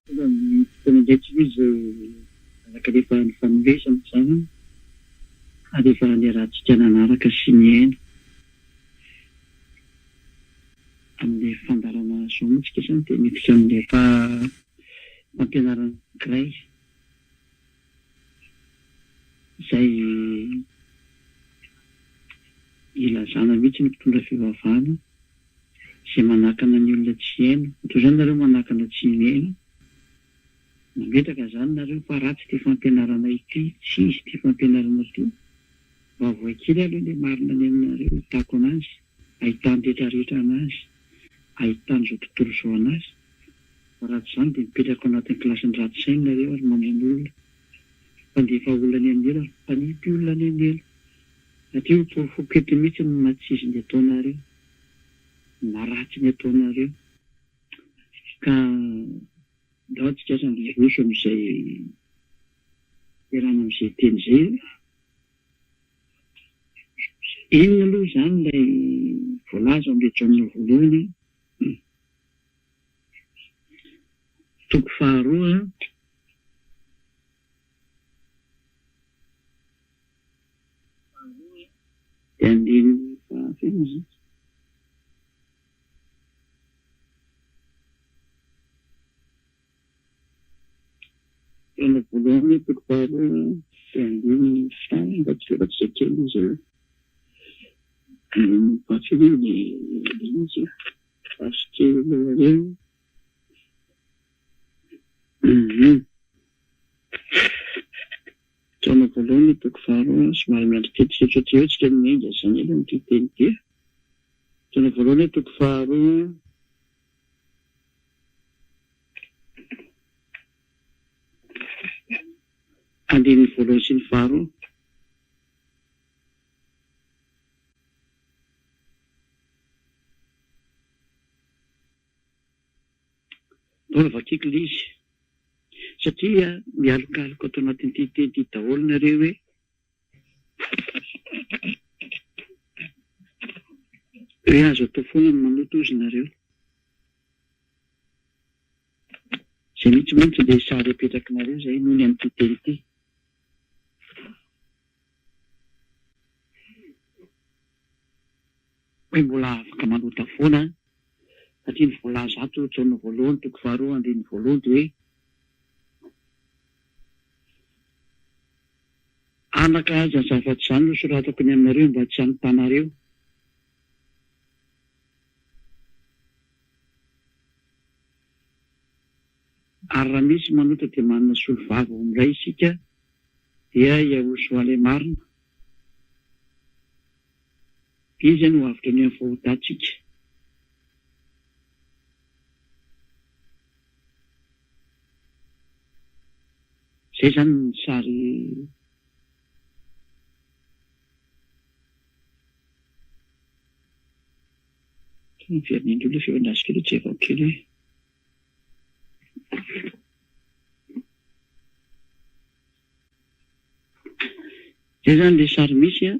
Ndraiky izy alaka rehefa ny fanovesana zany rehefa le rahantsika nanaraka sy ny aina amin'ny fandarana zao motsika zany dia midika amin'le fampianarana anankiray izay ilazana mihitsy ny mpitondra fivavahana izay manakana ny olona tsy haino. Toy izany nareo manakana tsy miaino, nametraka zany nareo fa ratsy ty fampianarana ity, tsy izy ty fampianarana ity. Vaovao kely aloha le marina ny aminareo hitako anazy, ahitany rehetrarehetra anazy, ahitany zao tontolo zao anazy. Fa ratsy zany dia mipetraka ao anatin'ny kilasiny ratsy saina nareo ary mamono olona, mpandefa olona ny anela, mpanipy olona ny anela. Satria fofokety mihitsy ny matsizy ny ataonareo, maratsy ny ataonareo. Ka dao tsika zany roso amin'izay irana amin'izay teny izay. Inona aloha zany ilay voalaza amin'ilay jaonina voalohany, toko faharoa dia andiny fahafeno izy. Jaonina voalohany toko faharoa dia andiny fahafeno mba tsy efa tsy kely izy eo. Fahafeno ny izy fasikely reo. Jaonina voalohany toko faharoa somary miandry tetitetra eo tsika miainga zany elo ny teny ity. Jaonina voalohany toko faharoa andiny voalohany sy ny faharoa. Taona vakiko ilay izy satria mialokaloka ato anatin'ity teny ity daholo nareo hoe azo atao foana ny manoto ozy nareo. Izay mihitsy mantsy ilay sary apetraky nareo izay noho ny amin'ity teny ity. Hoe mbola afaka manota foana satria ny voalaza ato jaonina voalohany toko faharoa andiny voalohany dia hoe anaka aza zavatry izany no soratako ny aminareo mba tsy hanotanareo. Ary raha misy manota dia manana solo vava omiray isika dia iahoso alay marina. Izy no avitra ny amin'ny fahotantsika. Izay zany ny sary miveron'indro ilay feondrasy kely tsy efa kely hoe izay zany ilay sary misy a.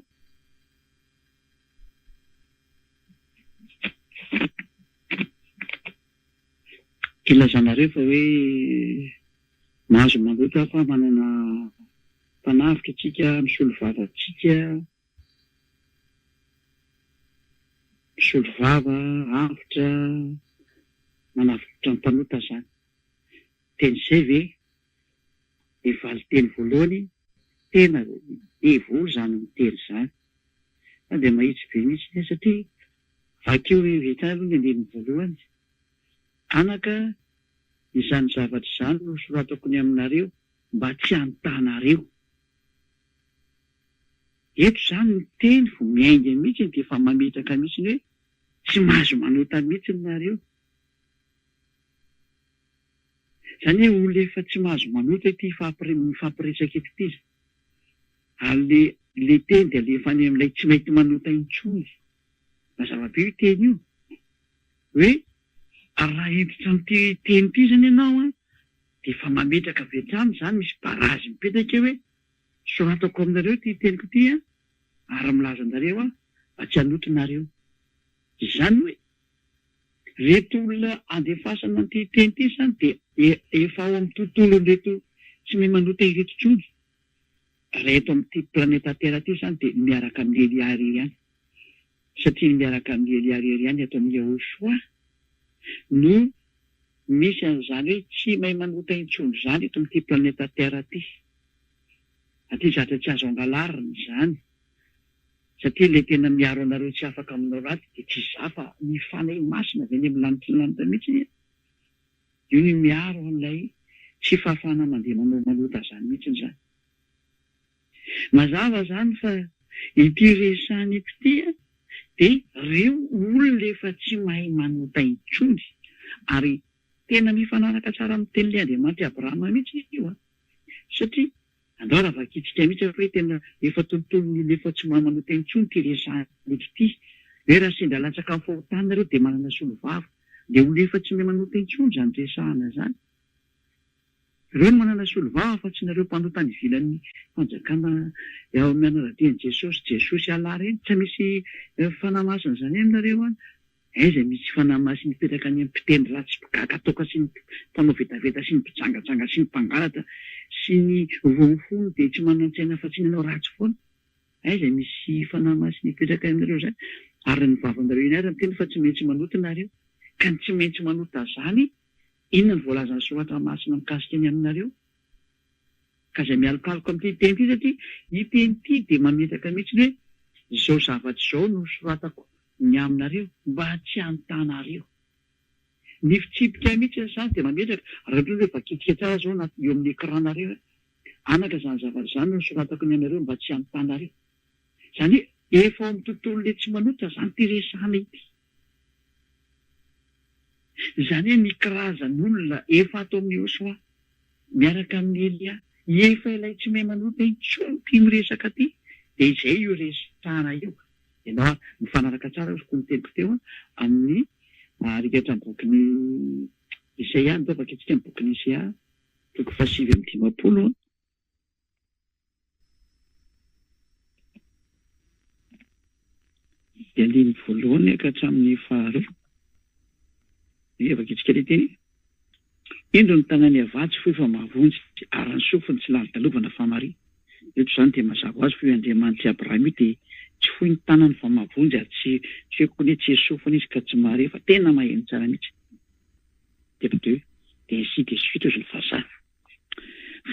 Ilazanareo fa hoe mahazo manota fa manana mpanavitra tsika, misolo vava tsika, misolo vava, avitra, manavitra ny mpanota zany. Teny izay ve efa teny voalohany tena evo zany miteny zany. Fa dia mahitsy be mihitsy satria vakeo vita aloha ny andiny voalohany. Anaka izany zavatra izany no soratako ny aminareo mba tsy hanotanareo. Eto zany ny teny vo miainga mihitsy dia efa mametraka mihitsy hoe tsy mahazo manota mihitsy nareo. Izany hoe olona efa tsy mahazo manota ity mifampiresaka eto ity. Ary le teny dia alefa any amin'ilay tsy mety manota intsony. Mazava be io teny io hoe raha hiditra n'ity teny ity zany ianao dia efa mametraka avy hatrany zany, misy barazy mipetraka hoe soratako aminareo ty teniko ity ary milaza anareo mba tsy hanotonareo. Izany hoe reto olona andefasana n'ity teny ity zany dia efa ao amin'ny tontolo reto tsy mahay manota ireto tsony. Reto amin'ity planeta Terra ty zany dia miaraka amin'ny Eliary ihany. Satria miaraka amin'ny Eliary ihany ato amin'ny Yahoshua no misy an'izany hoe tsy mahay manota intsony zany eto amin'ity planeta Terra ty. Aty zatra tsy azo angalarina zany. Satria ilay tena miaro anareo tsy afaka aminao raty dia tsy zafa ny fanay masina izay ny amin'ny lanitra lanitra mihitsy. Io ny miaro an'ilay tsy fahafahana mandeha manao manota zany mihitsy zany. Mazava zany fa ity resaniko ity dia reo olona efa tsy mahay manota intsony ary tena mifanaraka tsara amin'ny tenin'ilay Andriamanitra Abrahama mihitsy io. Satria andao raha vakitsika mihitsy hoe tena efa tontolon'olona efa tsy mahay manota intsony ty resaniko ity. Hoe raha sendra latsaka amin'ny fahotanareo dia manana solovava. Dia olona efa tsy mahay manota intsony zany resahana zany. Ireo no manana solovava fa tsy nareo mpanota ny ivilan'ny fanjakana ao amin'ny anaradian'i Jesosy Allah reny. Tsy misy fanahy masina zany aminareo any. Aiza misy fanahy masina mipetraka any amin'ny mpiteny ratsy mpigagatoka sy ny mpanao vetaveta sy ny mpijangajanga sy ny mpangalatra sy ny voafony dia tsy manan-tsaina fa tsy nanao ratsy foana. Aiza misy fanahy masina mipetraka aminareo zany. Ary ny vavanareo iny ary miteny fa tsy maintsy manota nareo. Ka ny tsy maintsy manota zany, inona ny voalazan'ny soratra masina mikasika ny aminareo? Ka izay mialokaloka amin'ity teny ity satria iteny ity dia mametaka mihitsy hoe izao zavatra izao no soratako ny aminareo mba tsy hanontanareo. Ny fitsipika mihitsy zany dia mametraka raha hoe vakitika tsara zao anaty eo amin'ny ekranareo. Anaka zany zavatra zany no soratako ny aminareo mba tsy hanontanareo. Zany hoe efa ao amin'ny tontolo le tsy manota zany ty resahana ity. Zany hoe ny karazan'olona efa ato amin'ny Yahoshua miaraka amin'ny Elia efa ilay tsy mahay manota intsony ty miresaka ty dia izay io resahana io. Ianao mifanaraka tsara ko ny tepiko teo amin'ny rikatra ny bokin'ny Isaia, ny vakitsika ny bokin'ny Isaia toko 7:50. Dia andiny voalohany ka hatramin'ny faharoa. Vakitsika ilay teny. Indro ny tanany avatsy fo efa mahavonjy ary ny sofiny tsy lali-dalovana fa mari. Eto izany dia mazava ho azy fa Andriamanitra Abrahama io dia tsy fohy ny tanany fa mahavonjy ary tsy hoe ny tsy sofiny izy ka tsy mari fa tena maheno tsara mihitsy. Dia ainsi de suite ozy ny vazaha.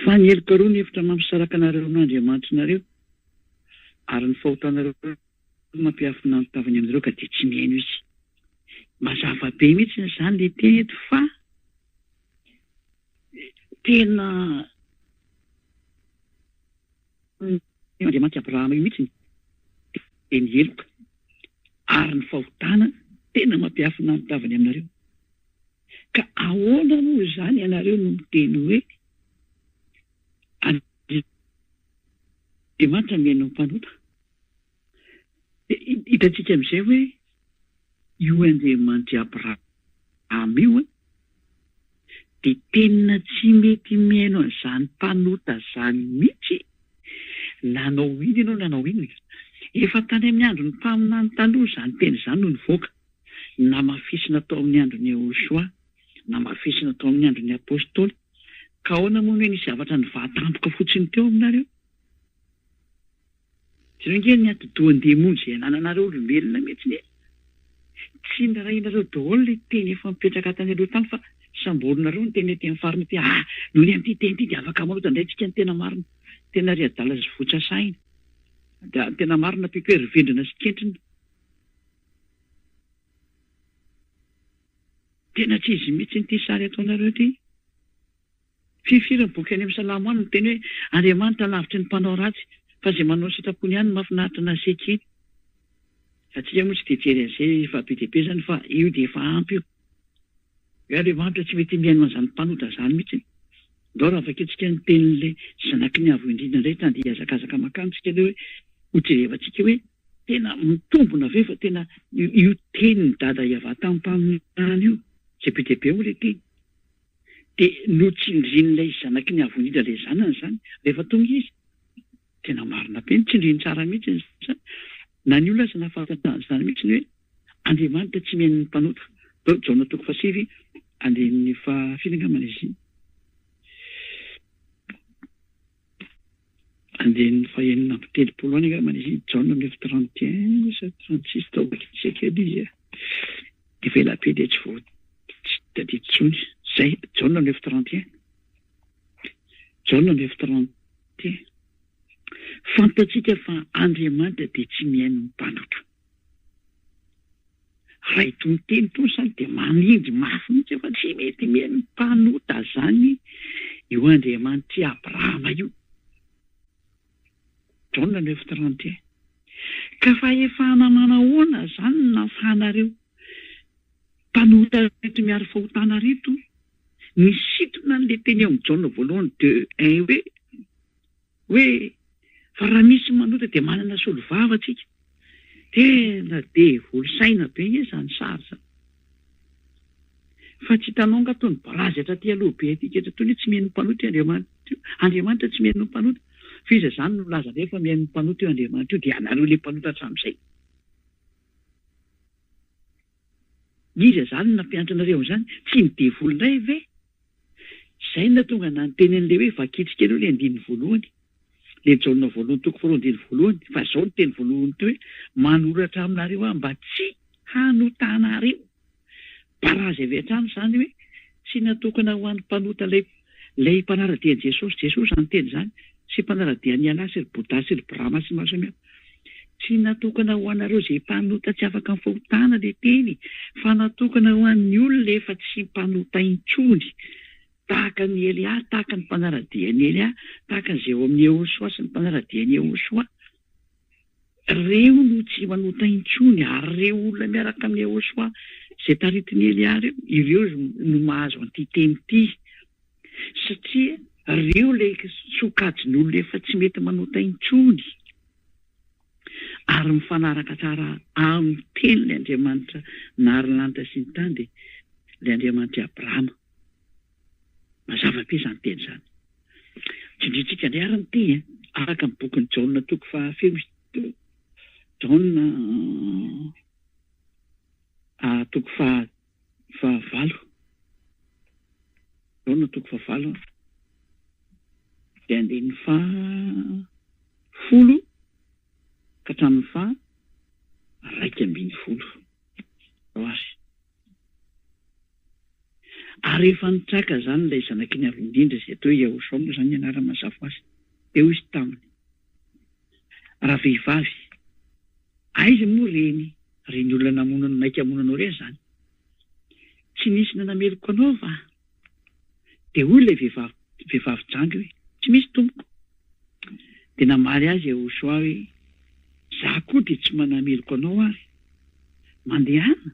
Fa ny heloka roa ny hevitra mampisaraka anareo n'Andriamanitra nareo ary ny fahotanareo mampiafina ny tavany aminareo ka dia tsy mihaino izy. Mazava be mihitsy izany le teny eto fa tena Andriamanitra Abrahama io mihitsy ny heloka ary ny fahotana tena mampiafina ny tavany aminareo. Ka ahoana moa izany ianareo no miteny hoe Andriamanitra mihaino ny mpanota? Hitantsika amin'izay hoe io Andriamanitra Abrahama io dia tena tsy mety mihaino an'izany mpanota zany mihitsy. Nanao iny ianao nanao iny. Efa tany amin'ny andro ny mpaminany taloha zany teny izany no nivoaka. Namafisina tao amin'ny andron'ny Yahoshua, namafisina tao amin'ny andron'ny apôstôly. Ka ahoana moa hoe nisy zavatra nivatampoka fotsiny teo aminareo? Tsy reo nge ny atidohan-demonjy izay ananareo olombelona mihitsy ny tsy nirainareo daholo ilay teny efa mipetraka tany aloha tany fa samborinareo ny teny ety amin'ny fariny ety. Noho ny amin'ity teny ity dia afaka manota indraytsika ny tena marina. Tena ry-adala sy votra saina. Da tena marina piko hoe rivendrina sy kentrina. Tena tsy izy mihitsy n'ity sary ataonareo ity. Fifiry ny boky any amin'ny Salamo any no teny hoe Andriamanitra lavitry ny mpanao ratsy fa izay manao sitrapony ihany mahafinaritra na sekiny. Satria moa tsy dia jery an'izay fa be dia be zany fa io dia efa ampy io. Hoe Andriamanitra tsy mety mihaino an'izany mpanota zany mihitsy. Ndao raha vakitsika ny tenin'ilay zanaky ny avo indrindra indray tany dia azakazaka makanisika ilay hoe hotrerevantsika hoe tena mitombona ve fa tena io teny ny dada hiavata amin'ny mpaminany io. Izay be dia be moa ilay teny. Dia notsindrin'ilay zanaky ny avo indrindra ilay zanany zany rehefa tonga izy. Tena marina be nitsindriny tsara mihitsy zany. Na ny olona aza nahafantarana izany mihitsy ny hoe Andriamanitra tsy mihaino ny mpanota. Jaona toko 7 andin'ny fahafilangamana izy andin'ny fahenina amby telopolo any angamana izy John 9:31 sa 36 tao sekely izy de velapedy tsy vao tsy taditsony zay John 9:31 John 9:31 fantatsika fa Andriamanitra dia tsy mihaino ny mpanotra. Raha itony teny itony zany dia manindry mafy mihitsy fa tsy mety mihaino ny mpanota zany io Andriamanitra Abrahama io. John 9:31 ka fa efa namanahoana zany nafahanareo mpanota reto miaro fahotana reto misintona n'le teny eo amin'ny John voalohany 2:1 hoe fa raha misy manota dia manana solovava tsika. Tena de volosaina be izany sary zany. Fa tsy hitanao nga tony barazatra ty aloha be aty tony tsy mihaino mpanota Andriamanitra tsy mihaino mpanota. Fiza zany no laza rehefa mihaino mpanota io Andriamanitra io dia anareo le mpanota hatramin'izay. Iza zany nampianatra anareo zany tsy ny devolonay ve? Zay na tonga nanteny an'le hoe vakitsika aloha le andiny voalohany. Le Jaona voalohany toko faharoa andiny voalohany fa zao ny teny voalohany teo hoe manoratra aminareo aho mba tsy hanotanareo. Baraza avy hatrany zany hoe tsy natokana ho an'ny mpanota lay mpanaradian'i Jesosy zany teny zany sy mpanaradian'ny Alasy ry Boda sy ry Brama sy maro samihafa. Tsy natokana ho anareo zay mpanota tsy afaka amin'ny fahotana le teny fa natokana ho an'ny olona efa tsy mpanota intsony. Tahaka ny Elia, tahaka ny mpanaradian'ny Elia, tahaka ny Zeo amin'ny Yehosoa sy ny mpanaradian'ny Yehosoa. Reo no tsy manota intsony ary reo olona miaraka amin'ny Yehosoa zay taritin'ny Elia reo, ireo no mahazo an'ity teny ity. Satria reo le sokajin'olona efa tsy mety manota intsony. Ary mifanaraka tsara amin'ny teny le Andriamanitra nary lanitra sy ny tany dia le Andriamanitra Abrahama. Mazava be zany teny zany. Tsindritsika ny arany ty araka ny bokin'ny Jaona toko fahafelo Jaona toko fahavalo Jaona toko fahavalo dia andin'ny fahafolo ka hatramin'ny 2:12 azy. Ary efa nitraka zany ilay zanaky ny avy indrindra izay atao Yehosoa moa zany ianarana mazava azy. Eo izy taminy. Raha vehivavy, aiza moa reny olona namonana naika hamonanao ireny zany. Tsy nisy nanameloko anao va? Dia hoy ilay vehivavy jangy hoe tsy misy tompoko. Dia namaly azy Yehosoa hoe za koa dia tsy manameloko anao ary. Mandehana.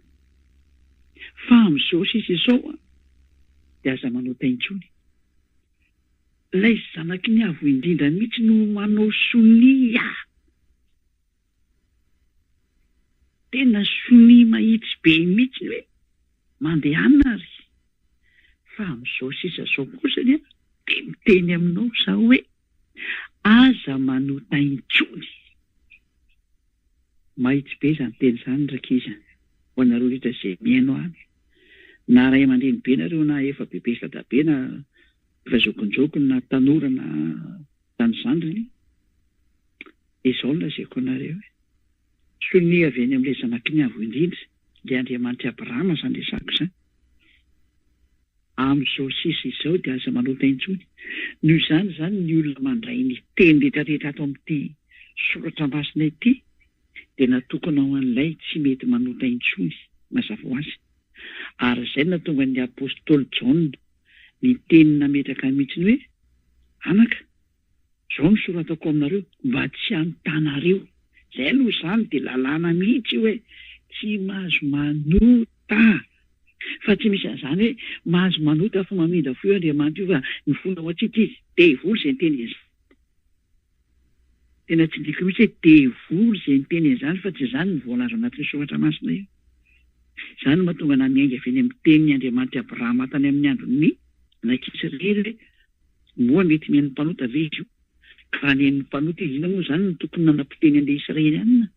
Fa amin'izao sisa izao dia aza manota intsony. Ilay zanaky ny avo indrindra mihitsy no manao sonia. Tena sonia mahitsy be mihitsy hoe mandehana ary. Fa amin'izao sisa izao kosa dia miteny aminao zaho hoe aza manota intsony. Mahitsy be zany teny zany rakiza ho anareo rehetra izay mihaino any. Na ray aman-dreny be nareo na efa bebe sy dadabe na mpifazokonjokony na tanora na tanizandriny, izao no lazaiko anareo hoe sonia avy any amin'ilay zanaky ny avo indrindra ilay Andriamanitra Abrahama zany resako izany. Amin'izao sisa izao dia aza manota intsony. Noho izany zany ny olona mandray ny teny rehetrarehetra ato amin'ity soratra masina ity dia natokana ho an'ilay tsy mety manota intsony mazava ho azy. Ary izay natonga ny apôstôly Jaona ny teny nametraka mihitsiny hoe anaka izao no soratako aminareo mba tsy hanotanareo. Izay aloha izany dia lalàna mihitsy hoe tsy mahazo manota. Fa tsy misy an'izany hoe mahazo manota fa mamindra fo io Andriamanitra io fa ny fona ao antsika izy devoly izay ny teny izany. Tena tsy ndiko mihitsy hoe devoly izay ny teny izany fa tsy izany ny voalaza anatin'ny soratra masina io. Izany no mahatonga na miainga avy eny amin'ny tenin'ny Andriamanitra Abrahama tany amin'ny andron'ny nankisirely hoe moa mety mihaino mpanota ve izy io. Raha ny haino mpanota izy inona moa zany no tokony nanam-poteny an'ilay Israely anina.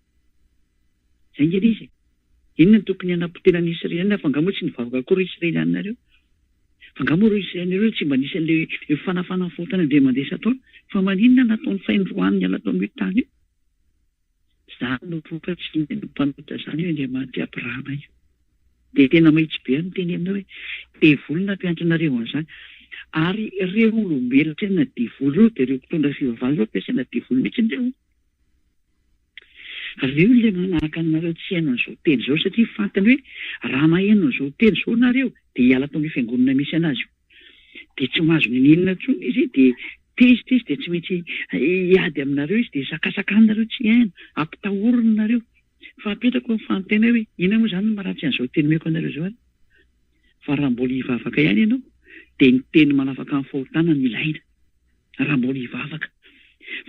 Izay nge izy. Inona no tokony hanam-poteny an'ny Israely anina fa angamoa tsy nivavaka akory Israely anina reo. fangamoro isan'ireo tsy mba nisy an'le fanafana fotana dia mandesa taona fa maninona nataony faindroany nataony io tany io zany no vokatsy no mpanota zany io Andriamanitra Abrahama io dia tena mahitsy be ny teny aminao hoe devolona ampiantranareo an'izany ary ireo olombelona tena devoly io dia ireo mpitondra fivavahana io ampiasaina devoly mihitsy ireo reo le manaraka anareo tsy haino an'izao teny izao satria fantany hoe raha maheno an'izao teny izao nareo dia hiala tamin'ny fiangonana misy anazy io dia tsy mahazo ninina intsony izy dia tezitra izy dia tsy maintsy hiady aminareo izy dia sakasakanareo tsy haino ampitahorona nareo fa apetrako ny fanontena hoe ina moa izany no maharatsy an'izao teny meko anareo izao any fa raha mbola hivavaka ihany ianao dia ny teny manafaka amin'ny fahotana no ilaina raha mbola hivavaka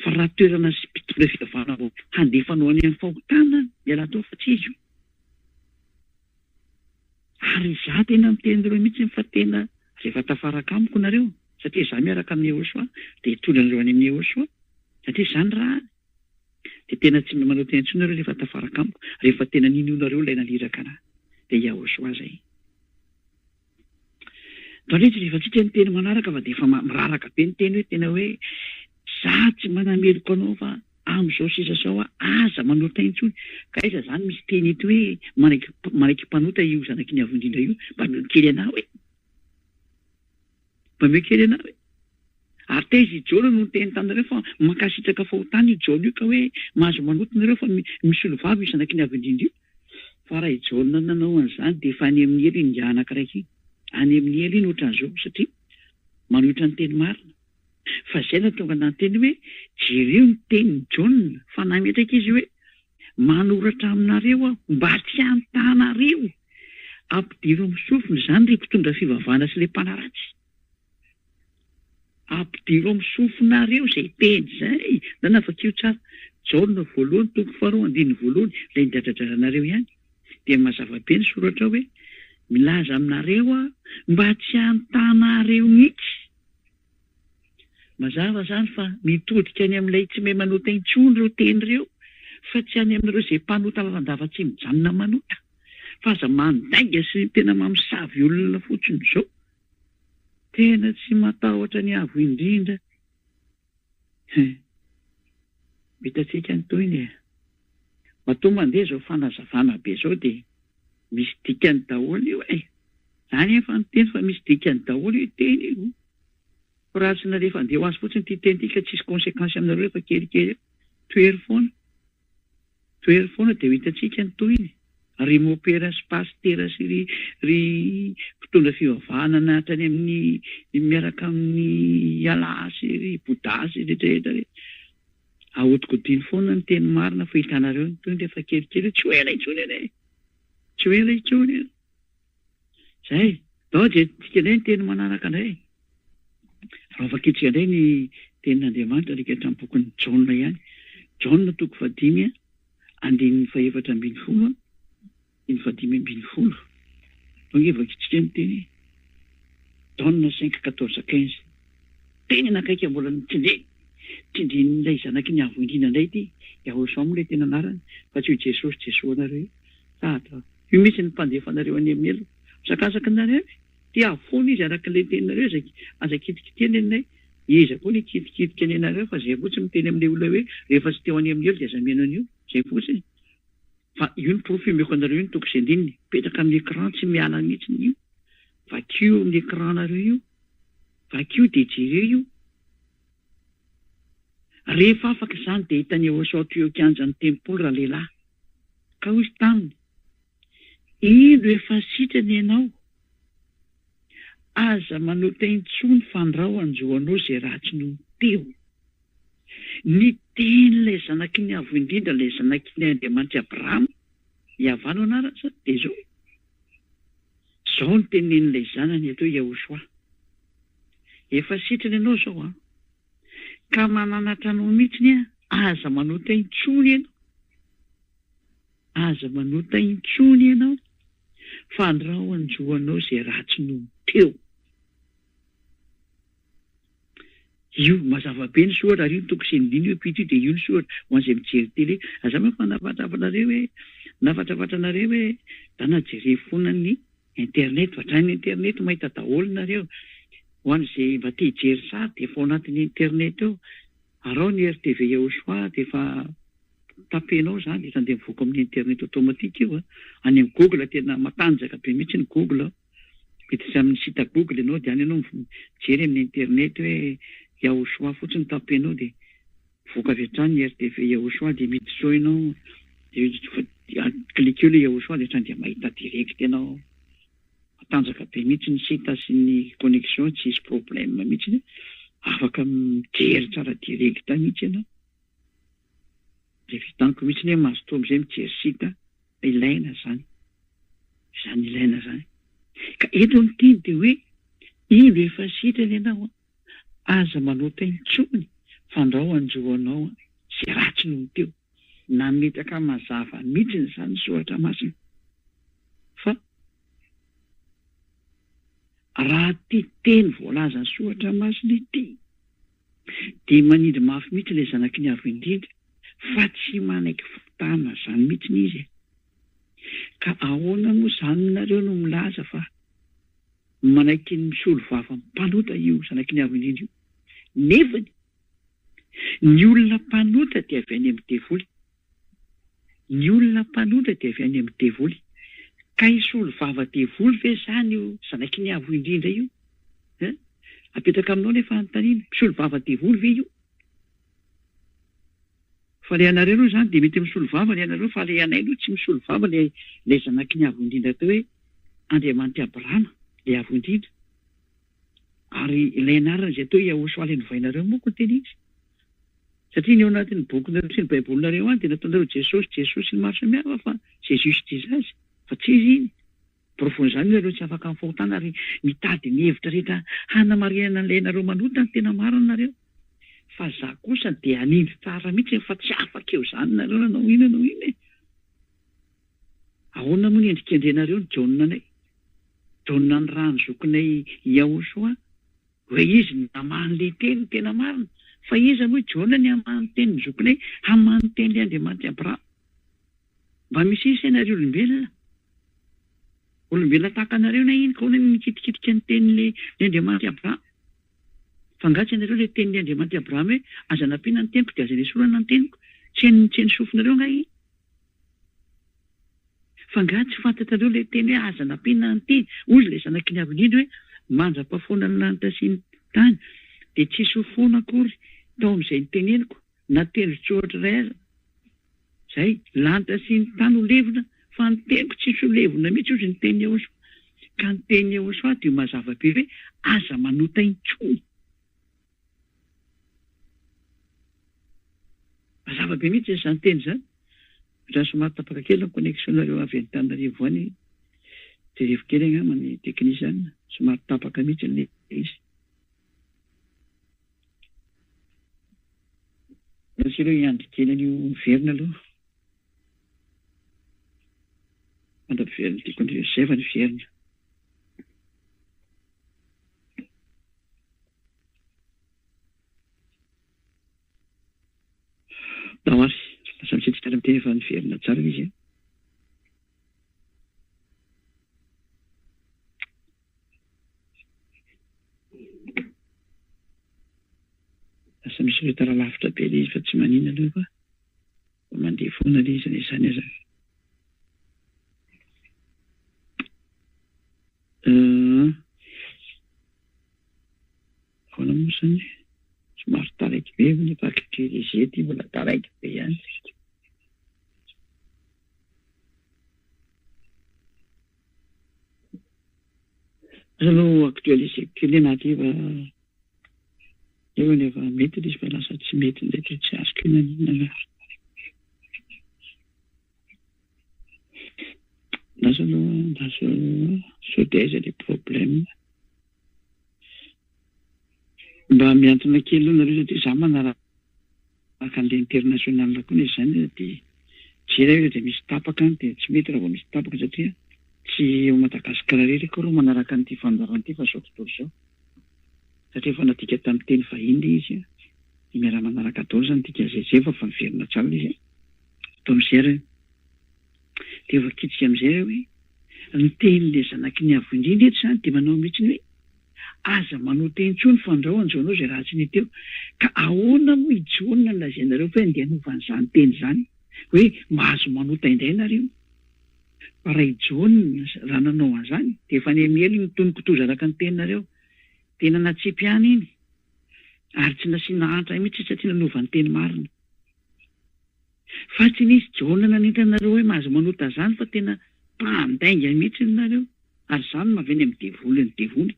fa raha toerana sy mpitondra fivavahana vao handefanao any amin'ny fahotana miala tao fa tsy izy io ary za tena mitenyreo mihitsy fa tena rehefa tafaraka amiko nareo satria za miaraka amin'ny Yehosoa dia hitondranareo any amin'ny Yehosoa satria izany raha dia tena tsy manao tena intsony nareo rehefa tafaraka amiko rehefa tena ninonareo ilay naliraka anahy dia Yehosoa zay Tandritra rehefa tsika ny teny manaraka fa dia efa miraraka be ny teny hoe tena hoe za tsy manameloko anao fa amin'izao sisa zao aza manota intsony ka iza zany misy teny ito hoe manaiky mpanota io zanaky ny avondrindra io mba meo kely anah hoe mba meo kely anah hoe ary teizy ijona no teny taminareo fa makasitraka fahotany io jona io ka hoe mahazo manota nareo fa misy olo vavy io zanaky ny avondrindra io fa raha ijona nanao an'izany dia efa any amin'ny elo iny dia anankiray any amin'ny elo iny ohatran'izao satria manohitra ny teny marina fa izay no tonga nanteny hoe jereo ny teny Jona fa nametraka izy hoe manoratra aminareo aho mba tsy hantanareo ampidiro amin'ny sofina izany ry mpitondra fivavahana sy ilay mpanaratsy ampidiro amin'ny sofinareo izay teny izay na navakio tsara Jona voalohany toko faharoa andiny voalohany ilay nidradradraranareo ihany dia mazava be ny soratra hoe milaza aminareo aho mba tsy hantanareo mihitsy mazava zany fa mitodika any amin'ilay tsy mahay manota intsony ireo teny ireo fa tsy any aminareo izay mpanota lavandava tsy mijanona manota fa aza mandainga sy tena mamosavy olona fotsiny izao tena tsy matahotra ny avo indrindra hitantsika ny toyny matoa mandeha zao fanazavana be zao dia misy dikany daholo io zany efa nyteny fa misy dikany daholo io teny io raha tsy narehefa andeha ho azy fotsiny ty teny tika tsisy konsekensy aminareo rehefa kelikely toery foana dia ho hitantsika ny toyny ry mopera sy pastera sy ry mpitondra fivavahana nahatrany amin'ny miaraka amin'ny alasy ry bodasy rehetrarehetra ahodikodiny foana ny teny marina fa hitanareo ny toyny rehefa kelikely tsy ho ela intsony eny tsy ho ela intsony eny zay dao dia tika indray ny teny manaraka indray raha vakitsika indray ny tenin'Andriamanitra rika hatramin'ny bokin'ny Jona ihany Jona toko 5 andininy 7:10 ny 7:10 nge vakitsika ny teny Jona 5:14-15 teny nakaiky mbola tindrin'ilay zanaky ny avo indrindra indray ity Yehosoa moa ilay tena anarany fa tsy ho Jesosy anareo sady io misy ny mpandefanareo any amin'ny elo sakasaka nareo dia foana izy arak'ilay teninareo aza kitikiteny enay iza koa ny kitikitika any anareo fa zay fotsiny miteny amin'ilay olona hoe rehefa tsy teo any amin'ny elo dia aza mihaino an'io zay fotsiny fa io ny profil meko anareo io ny toko sendininy petraka amin'ny écran tsy miala mihitsy io vakio amin'ny écran nareo io vakio dia jereo io rehefa afaka izany dia hitany Yehosoa tiokianja ny tempoly raha lehilahy ka hoy taminy ino efa sitrany ianao aza manota intsony fandrao anjoanao izay ratsy no teo ny teny ilay zanaky ny avo indrindra ilay zanaky ny Andriamanitra Abrahama hiavano anarany sady dia zao ny tenen'ilay zanany atao Yehosoa efa sitrany ianao zao ka mananatra anao mihitsiny aza manota intsony ianao fandrao anjoanao izay ratsy no teo io mazava be ny soratra ary io ny toko sendiny io pito io dia io ny soratra ho an'izay mijery tele aza moa fa nafatrafatranareo hoe da najery foana ny internet vatrany internet mahita daholo nareo ho an'izay mba tia hijery sary dia efa ao anatin'ny internet eo arao ny RTV Yehoshua dia efa tapenao zany dia tandeha mivoaka amin'ny internet automatique io any amin'ny Google tena matanjaka be mihitsy ny Google miditra amin'ny site Google ianao dia any ianao mijery amin'ny internet hoe Yehoshua fotsiny tapenao dia mivoaka avy hatrany ny RTV Yehoshua dia miditra ao ianao dia clique eo le Yehoshua dia hatrany dia mahita direct ianao matanjaka be mihitsy ny site sy ny connexion tsy misy problème mihitsy afaka mijery tsara direct mihitsy ianao dia vitaniko mihitsy hoe mazotoa amin'izay mijery site ilaina zany ilaina zany ka eto ny tiny dia hoe ino efa sitrany ianao aza manota intsony fandrao anjoanao zay ratsy noho teo na metaka mazava mihitsy zany soratra masina fa raha ty teny voalaza ny soratra masina ity dia manindry mafy mihitsy ilay zanaky ny avo indrindra fa tsy manaiky fotana zany mihitsy n'izy ka ahoana moa zany nareo no milaza fa manaiky ny misolo vava mpanota io zanaky ny avo indrindra io nefany ny olona mpanota dia avy any amin'ny devoly ny olona mpanota dia avy any amin'ny devoly ka isolo vava devoly ve zany io zanaky ny avo indrindra io apetraka aminao nefa anontaniana misolo vava devoly ve io fa le anareo aloha zany dia mety misolo vava le anareo fa le anay aloha tsy misolo vava le zanaky ny avo indrindra teo hoe Andriamanitra Abrahama le avo indrindra ary ilay anarana izay atao Yehoshua le novainareo moko ny teny izy satria ny ao anatin'ny bokinareo sy ny baibolinareo any dia nataonareo Jesosy ny maro samihafa fa Jésus Jesus fa tsy izy iny profony zany nareo tsy afaka mifahotana ary mitady ny hevitra rehetra hanamariana an'ilay nareo manota ny tena marina nareo fa za kosa dia anindry tsara mihitsy fa tsy afaka eo zany nareo nanao ina ahoana moa ny endrikendrenareo ny Jaonanay Jaona ny rano zokinay Yehoshua hoe izy naman'ilay teny tena marina fa iza moa Jaona ny amany teny ny zokinay hamany teny le Andriamanitra Abrahama mba misy isa ianareo olombelona tahaka anareo na iny kaona mikitikitika ny teny'le Andriamanitra Abrahama fangatsy ianareo le tenin'ny Andriamanitra Abrahama hoe aza nampiana ny teniko dia aza lesorana ny teniko tsy ny sofinareo nga iny fangatsy fantatrareo le teny hoe aza nampiana ny teny ozy le zanaky ny avo indrindra hoe mandra-pahafoana ny lanitra sy ny tany dia tsisy ho foana akory tao amin'izay nyteneniko na tendrotsoatra iray aza zay lanitra sy ny tany ho levona fa ny teniko tsisy ho levona mihitsy ozy ny teny Yehoshua ka ny teny Yehoshua dia mazava be hoe aza manota intsony mazava be mihitsy zany teny zany raha somary tapaka kely ny connexionnareo avy Antananarivo any jerevy kely angamba ny teknisany somary tapaka mihitsy ny izy sy ireo hiandry kely an'io miverina aloha mandrapiverina tiako andreo zay fa ny verina dahoary lasa mitsetsikara miteny efa niverina tsara izy lasa misy ireo taralavitra be le izy fa tsy manina aloha fa mandeha foana le izy zany aza ahoana moa zany somary taraiky be ny particulier ty mbola taraiky be ihany aloha actualisé kely anaty efa eo ny efa mety izy fa lasa tsy mety ndraiky tsy azoko inanina lasa sodaiza le problème mba miantona kely aloha nareo satria za manaraka an'ilay international koa ny zany dia jery hoe dia misy tapaka dia tsy mety raha vao misy tapaka satria tsy eo Madagasikara rery koa reo manaraka an'ity fandaran'ity fa zao tontolo zao satria efa natika tamin'ny teny vahiny le izy dia miara manaraka daholo zany tika zay fa miverina tsara izy atao amin'izay dia efa kitsika amin'izay hoe ny teny'le zanaky ny avo indrindra eto izany dia manao mihitsiny hoe aza manao teny tsony fandrahoan'izao anao izay raha tsy ny teo ka ahoana moa hijonona na izay nareo fa andeha hanovan'izany teny izany hoe mahazo manota indray nareo fa raha hijonona raha nanao an'izany dia efa nemely ny tononkitoza araka ny teninareo tena natsipy-any iny ary tsy nasiana antra mihitsy satria nanova ny teny marina fa tsy nisy jonana nentanareo hoe mahazo manota izany fa tena mpandainga mihitsy nareo ary izany maveny amin'ny devoly ny devoly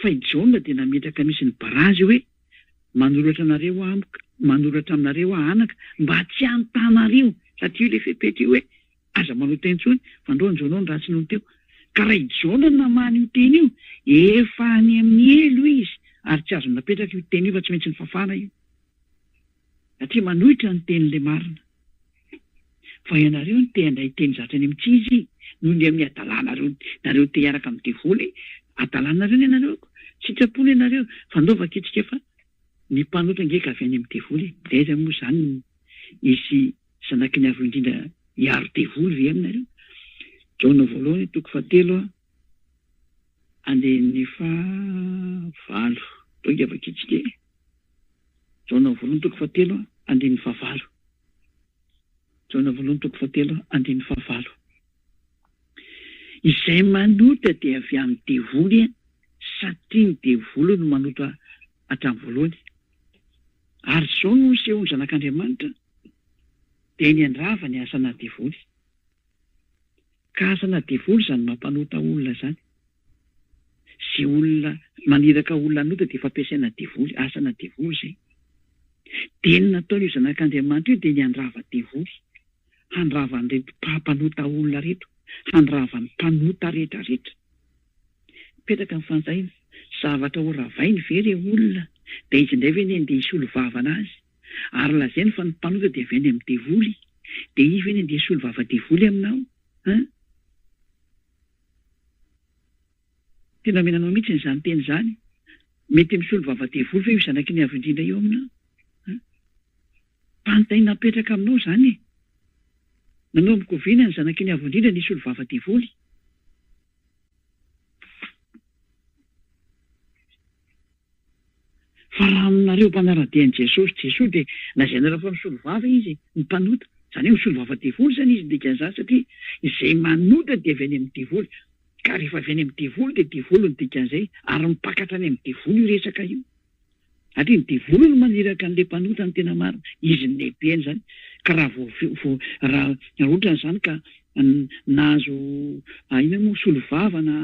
fa ijonona dia nametraka misy ny barazy hoe manoratra anareo amika manoratra aminareo anaka mba tsy antanareo satria io le fepetra io hoe aza manota intsony fandraonjonao ny ratsy noho teo ka raha ijonana many io teny io efa any amin'ny elo izy ary tsy azo napetraka io teny io fa tsy maintsy ny fafana io satria manohitra ny teny'le marina fa ianareo ny te handray teny zatra any amin'ny tsizy noho ny amin'ny adalanareo nareo te hiaraka amin'ny devoly adalanareo ny ianareo sitrapony ianareo fandaova ketsika fa ny mpanota ngeka avy any amin'ny devoly laiza moa izany isy zanaky ny avo indrindra hiaro devoly ve aminareo Jaona voalohany toko fahatelo andehan'ny fahavalo toinga avakitsika Jaona voalohany toko fahatelo andehan'ny fahavalo Jaona voalohany toko fahatelo andehan'ny fahavalo izay manota dia avy amin'ny devoly satria ny devoly no manota hatramin'ny voalohany ary izao no nisehony zanak'Andriamanitra dia ny andrava ny asana devoly ka asana devoly izany mampanota olona izany sy olona maniraka olona anota dia fampiasaina devoly asana devoly izay dia ny nataon'io zanak'Andriamanitra io dia ny andrava devoly handrava an'ireto mpampanota olona reto handrava ny mpanota rehetrarehetra mipetraka ny fantaina zavatra ho ravainy very olona dia izy indray ve ny andeha hisolo vavana azy ary lazainy fa ny mpanota dia avy any amin'ny devoly dia izy ve ny andeha hisolo vava devoly aminao tena menanao mihitsy nyzany teny izany mety misolo vava devoly fa io zanaky ny avo indrindra eo aminao mpantaina napetraka aminao izany nanao mikoviana ny zanaky ny avo indrindra ny hisolo vava devoly fa raha aminareo mpanara-dian'i Jesosy dia lazainareo fa misolo vava izy ny mpanota izany hoe misolo vava devoly izany izy dikan'izany satria izay manota dia avy any amin'ny devoly ka rehefa avy any amin'ny devoly dia devoly ny dikan'izay ary mipakatra any amin'ny devoly io resaka io satria ny devoly no maniraka an'ilay mpanota ny tena marina izy ny lehibeny izany ka raha ohatra n'izany ka nahazo ina moa solo vava na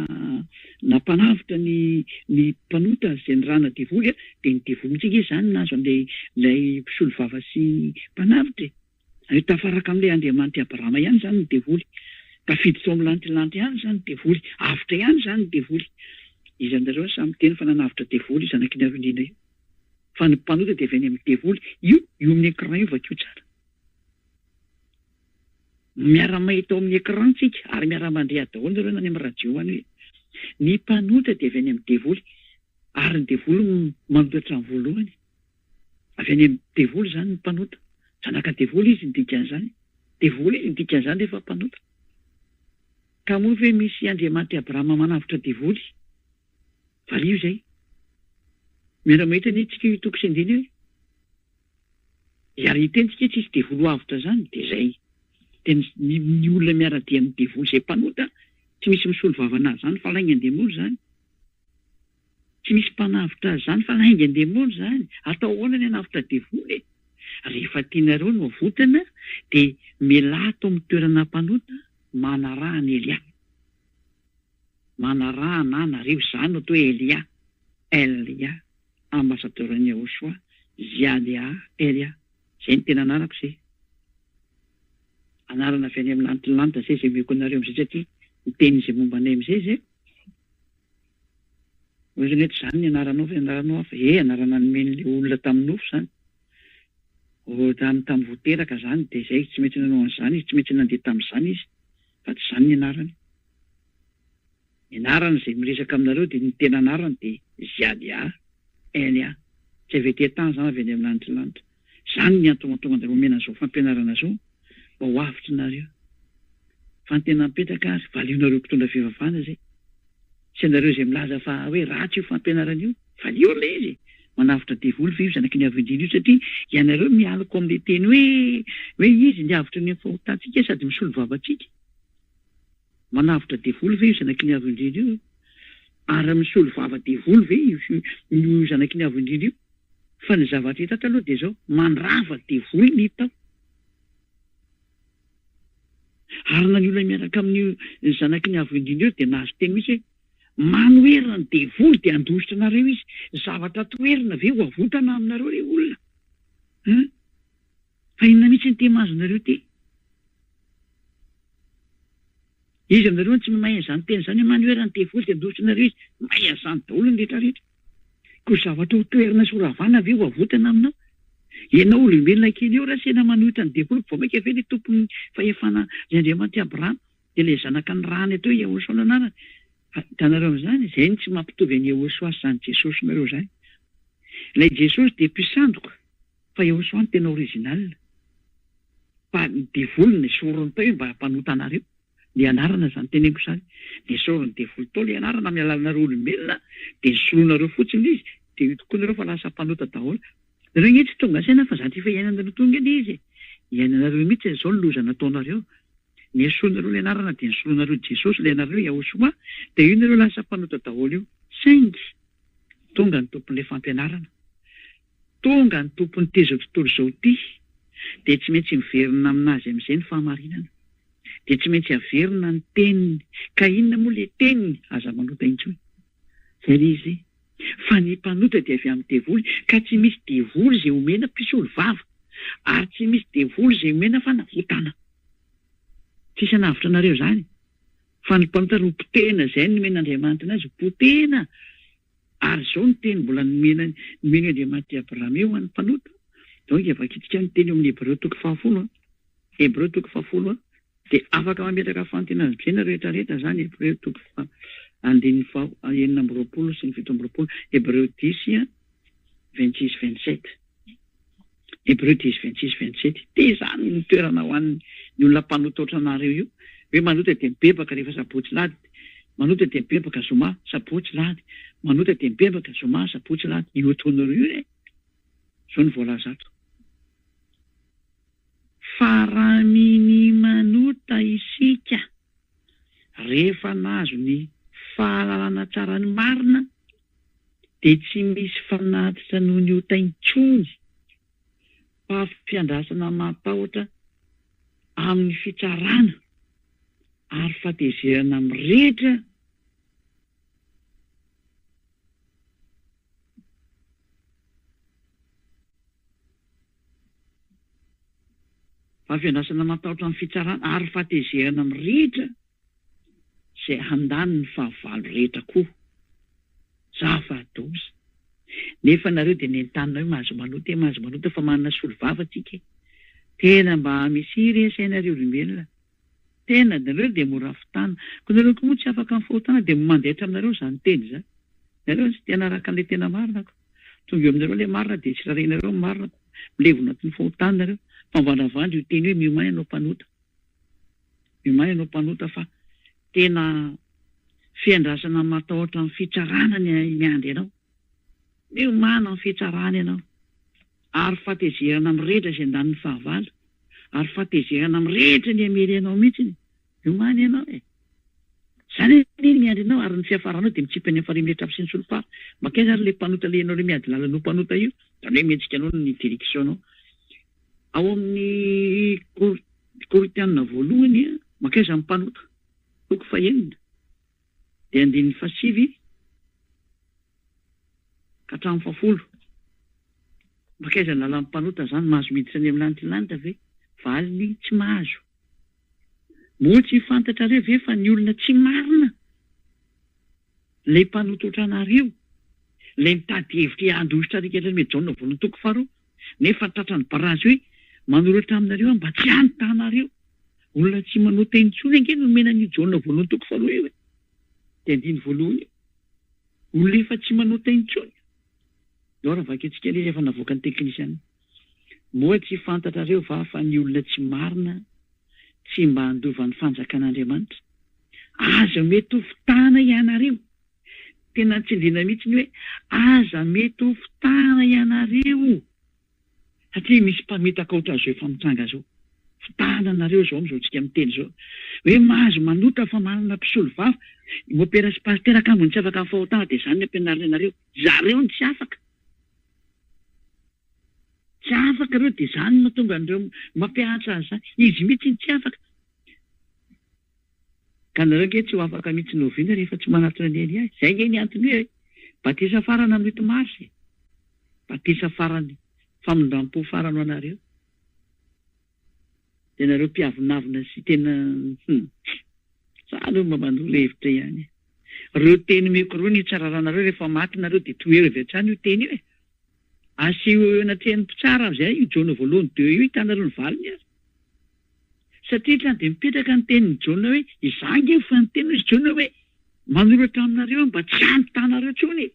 mpanavitra ny mpanota izay ny rana devoly dia ny devoly mitsika izany nahazo an'ilay solo vava sy mpanavitra io tafaraka amin'ilay Andriamanitra Abrahama ihany izany ny devoly tafidy tao amin'ny lantilanty ihany izany ny devoly avitra ihany izany ny devoly izy andareo samy teny fa nanavitra devoly zanaky ny avo indrindra io fa ny mpanota dia avy any amin'ny devoly io amin'ny écran io vakio tsara miara-mahita ao amin'ny écran tsika ary miara-mandrea daholo nareo na any amin'ny radio any hoe ny mpanota dia avy any amin'ny devoly ary ny devoly manota hatramin'ny voalohany avy any amin'ny devoly izany ny mpanota zanaka devoly izy ny dikan'izany devoly izy ny dikan'izany rehefa mpanota ka moa ve misy Andriamanitra Abrahama manavitra devoly vario izay miara-mahita ny tsika io toko sy andiny hoe ary hitentsika tsisy devoly avitra zany dia izay ny olona miara-dia amin'ny devoly izay mpanota tsy misy misolo vavana azy zany fa lainga an-demoly zany tsy misy mpanavitra azy zany fa lainga an-demoly zany atao ahoana ny hanavitra devoly rehefa tianareo no avotana dia milato amin'ny toerana mpanota manarahana Elia manarahana nareo izany no atao hoe Elia ambassadeur-ny Yahosoa Ziadia Elia izay ny tena anarako izay anarana avy any amin'ny lantilanta izay mioko anareo amin'izay satria miteny izay momba anay amin'izay izay ohatrany hoe izany ny anaranao fa anaranao hafa anarana nomen'ilay olona tamin'ny nofo izany tamin'ny voateraka izany dia izay tsy maintsy nanao an'izany izy tsy maintsy nandeha tamin'izany izy fa tsy izany ny anarany ny anarana izay miresaka aminareo dia ny tena anarany dia Ziadia Elia tsy avy etỳ tany izany avy any amin'ny lanitra izany ny antonga andareo omena izao fampianarana izao mba ho avitry nareo fa ny tena mipetraka ary valionareo mpitondra fivavahana zay. Sy anareo izay milaza fa hoe ratsy io fampianarana io, valio ilay izy. Manavitra devoly fa io zanaky ny avy indrindra io satria ianareo mialako amin'ilay teny hoe izy ny avitra ny fahotantsika sady misolo vavantsika. Manavitra devoly ve io zanaky ny avy indrindra io? Ary misolo vava devoly ve io zanaky ny avy indrindra io? Fa ny zavatra hita taloha dia zao mandrava devoly ny hita. Ary na ny olona miaraka amin'ny zanaky ny avy indrindra io dia nahazo teny mihitsy hoe manoherina ny devoly dia andositra nareo izy. Zavatra toerina ve ho avotana aminareo re olona? Fa inona mihitsy ny tema azonareo ty? Izy aminareo tsy mahay an'izany teny izany hoe manoherina ny devoly dia andositra nareo izy. Mahay an'izany daholo ny rehetrarehetra. Koa zavatra ho toerina sy ho ravana ve ho avotana aminao? Ianao olombelona kely eo raha sena manohitra ny devoly vao maika ve ny tompony fahefana ny Andriamanitra Abrahama dia ilay zanaka ny rany atao Yahosoa anarana. Hitanareo amin'izany izay ny tsy mampitovy an'i Yahosoa sy izany Jesosy nareo izany. Ilay Jesosy dia mpisandoka fa Yahosoa ny tena original. Fa ny devoly ny sorony tao mba hampanota anareo. Ny anarana izany teneniko izany. Ny sorony devoly tao ilay anarana amin'ny alalanareo olombelona dia soloanareo fotsiny izy dia io tokoa nareo fa lasa mpanota daholo. Nareo ny tsy tonga saina fa zaty fa iainanareo tonga ny izy. Iainanareo mihitsy izao ny loza nataonareo. Ny esolonareo ilay anarana dia ny solonareo Jesosy ilay anareo Yahosoa dia io nareo lasa mpanota daholo io. Saingy tonga ny tompon'ilay fampianarana. Tonga ny tompon'ny teza tontolo izao ty dia tsy maintsy miverina aminazy amin'izay ny fahamarinana. Dia tsy maintsy averina ny teniny. Ka inona moa ilay teniny aza manota intsony? Zay izy. Fa ny mpanota dia avy amin'ny devoly ka tsy misy devoly izay omena mpisolo vava ary tsy misy devoly izay omena fanavotana. Tsisy hanavitra anareo izany. Fa ny mpanota no potena izay nomen'Andriamanitra anazy potena. Ary izao ny teny mbola nomeny Andriamanitra Abrahama eo an'ny mpanota. Donc avakitika ny teny eo amin'ny Hébreu toko 10. Hébreu toko 10 dia afaka mametraka fantenazon-tsaina rehetrarehetra izany Hébreu toko 20 sy ny 17. Hébreu 10 26-27. Hébreu 10 26-27. Dia izany ny toerana ho an'ny olona mpanota ohatranareo io. Hoe manota dia mibebaka rehefa sabotsy lady. Manota dia mibebaka zoma sabotsy lady. Manota dia mibebaka zoma sabotsy lady. Io ataonareo io izao ny voalaza ato. Fa raha miny manota isika rehefa nahazo ny fahalalana tsara ny marina dia tsy misy fanatitra noho ny ota intsony fa fiandrasana matahotra amin'ny fitsarana ary fatezerana mirehitra fa fiandrasana matahotra amin'ny fitsarana ary fatezerana mirehitra izay handany ny fahavalo rehetra koa. Zava-doza. Nefa nareo dia nentanina hoe mahazo manota fa manana solo vava tsika. Tena mba misy resainareo olombelona. Tena nareo dia mora fitana. Ko nareo koa moa tsy afaka mifahotana dia mandehitra aminareo izany teny izany. Nareo tsy tena araka an'ilay tena marina ko. Tonga eo aminareo ilay marina dia tsy raharenareo marina. Milevona ny fahotana nareo. Fambanavandry io teny hoe miomay ianao mpanota. Miomay ianao mpanota fa tena fiandrasana matahotra amin'ny fitsarana ny miandry ianao. Miomana amin'ny fitsarana ianao. Ary fatezerana mirehitra izay andaniny fahavalo. Ary fatezerana mirehitra ny amery ianao mihitsy. Miomana ianao e. Izany ny miandry ianao ary ny fiafaranao dia mitsipany amin'ny farimehitra sy ny solopara. Makaiza ary ilay mpanota ilay ianao ilay miady lalanao mpanota io. Izany hoe mihetsika anao ny direksionao. Ao amin'ny Koritianina voalohany makaiza amin'ny mpanota. Toko 9 dia 9 ka hatramin'ny 10. Makaiza ny lalan'ny mpanota izany mahazo miditra any amin'ny lanitra ve? Valiny tsy mahazo. Moa tsy fantatra reo ve fa ny olona tsy marina ilay mpanota ohatranareo ilay mitady hevitra handositra rikatra me Jaona voalohany toko 2 nefa tratran'ny barazy hoe manoratra aminareo mba tsy antanareo. Olona tsy manota intsony ange no mena ny Jaona voalohany toko 2 io. Dia 9 voalohany. Olona efa tsy manota intsony. Dora vaketsika ilay efa navoaka ny teknisiana. Moa tsy fantatra reo fa ny olona tsy marina tsy mba handova ny fanjakan'Andriamanitra. Aza mety ho fitahana ianareo. Tena tsindriana mihitsy ny hoe aza mety ho fitahana ianareo. Satria misy mpamitaka ohatran'izao efa mitranga zao. Fitahana anareo zao amin'izao tsika miteny zao. Hoe mahazo manota fa manana mpisolo vava. Mopera sy pastera kambony tsy afaka fahotana dia izany ny ampianarina anareo. Zareo ny tsy afaka. Tsy afaka ireo dia izany mahatonga an'ireo mampiahatra azy izany. Izy mihitsy tsy afaka. Ka nareo ke tsy ho afaka mihitsy noviana rehefa tsy manatona ny Elia. Izay nge ny antony hoe batisa farany amin'ny 8 marsy. Batisa farany famondram-po farany ho anareo. Dia nareo mpiavonavina sy tena sady mba manolo hevitra ihany. Ireo teny mikoroa ny tsararanareo rehefa maty nareo dia toero avy hatrany io teny io e. Asio anatrehany mpitsara amin'izay io Jona voalohany 2 io hitanareo ny valiny ary. Satria tany dia mipetraka ny tenin'ny Jona hoe izange fa ny teny izy Jona hoe manoratra aminareo mba tsy antanareo tsony.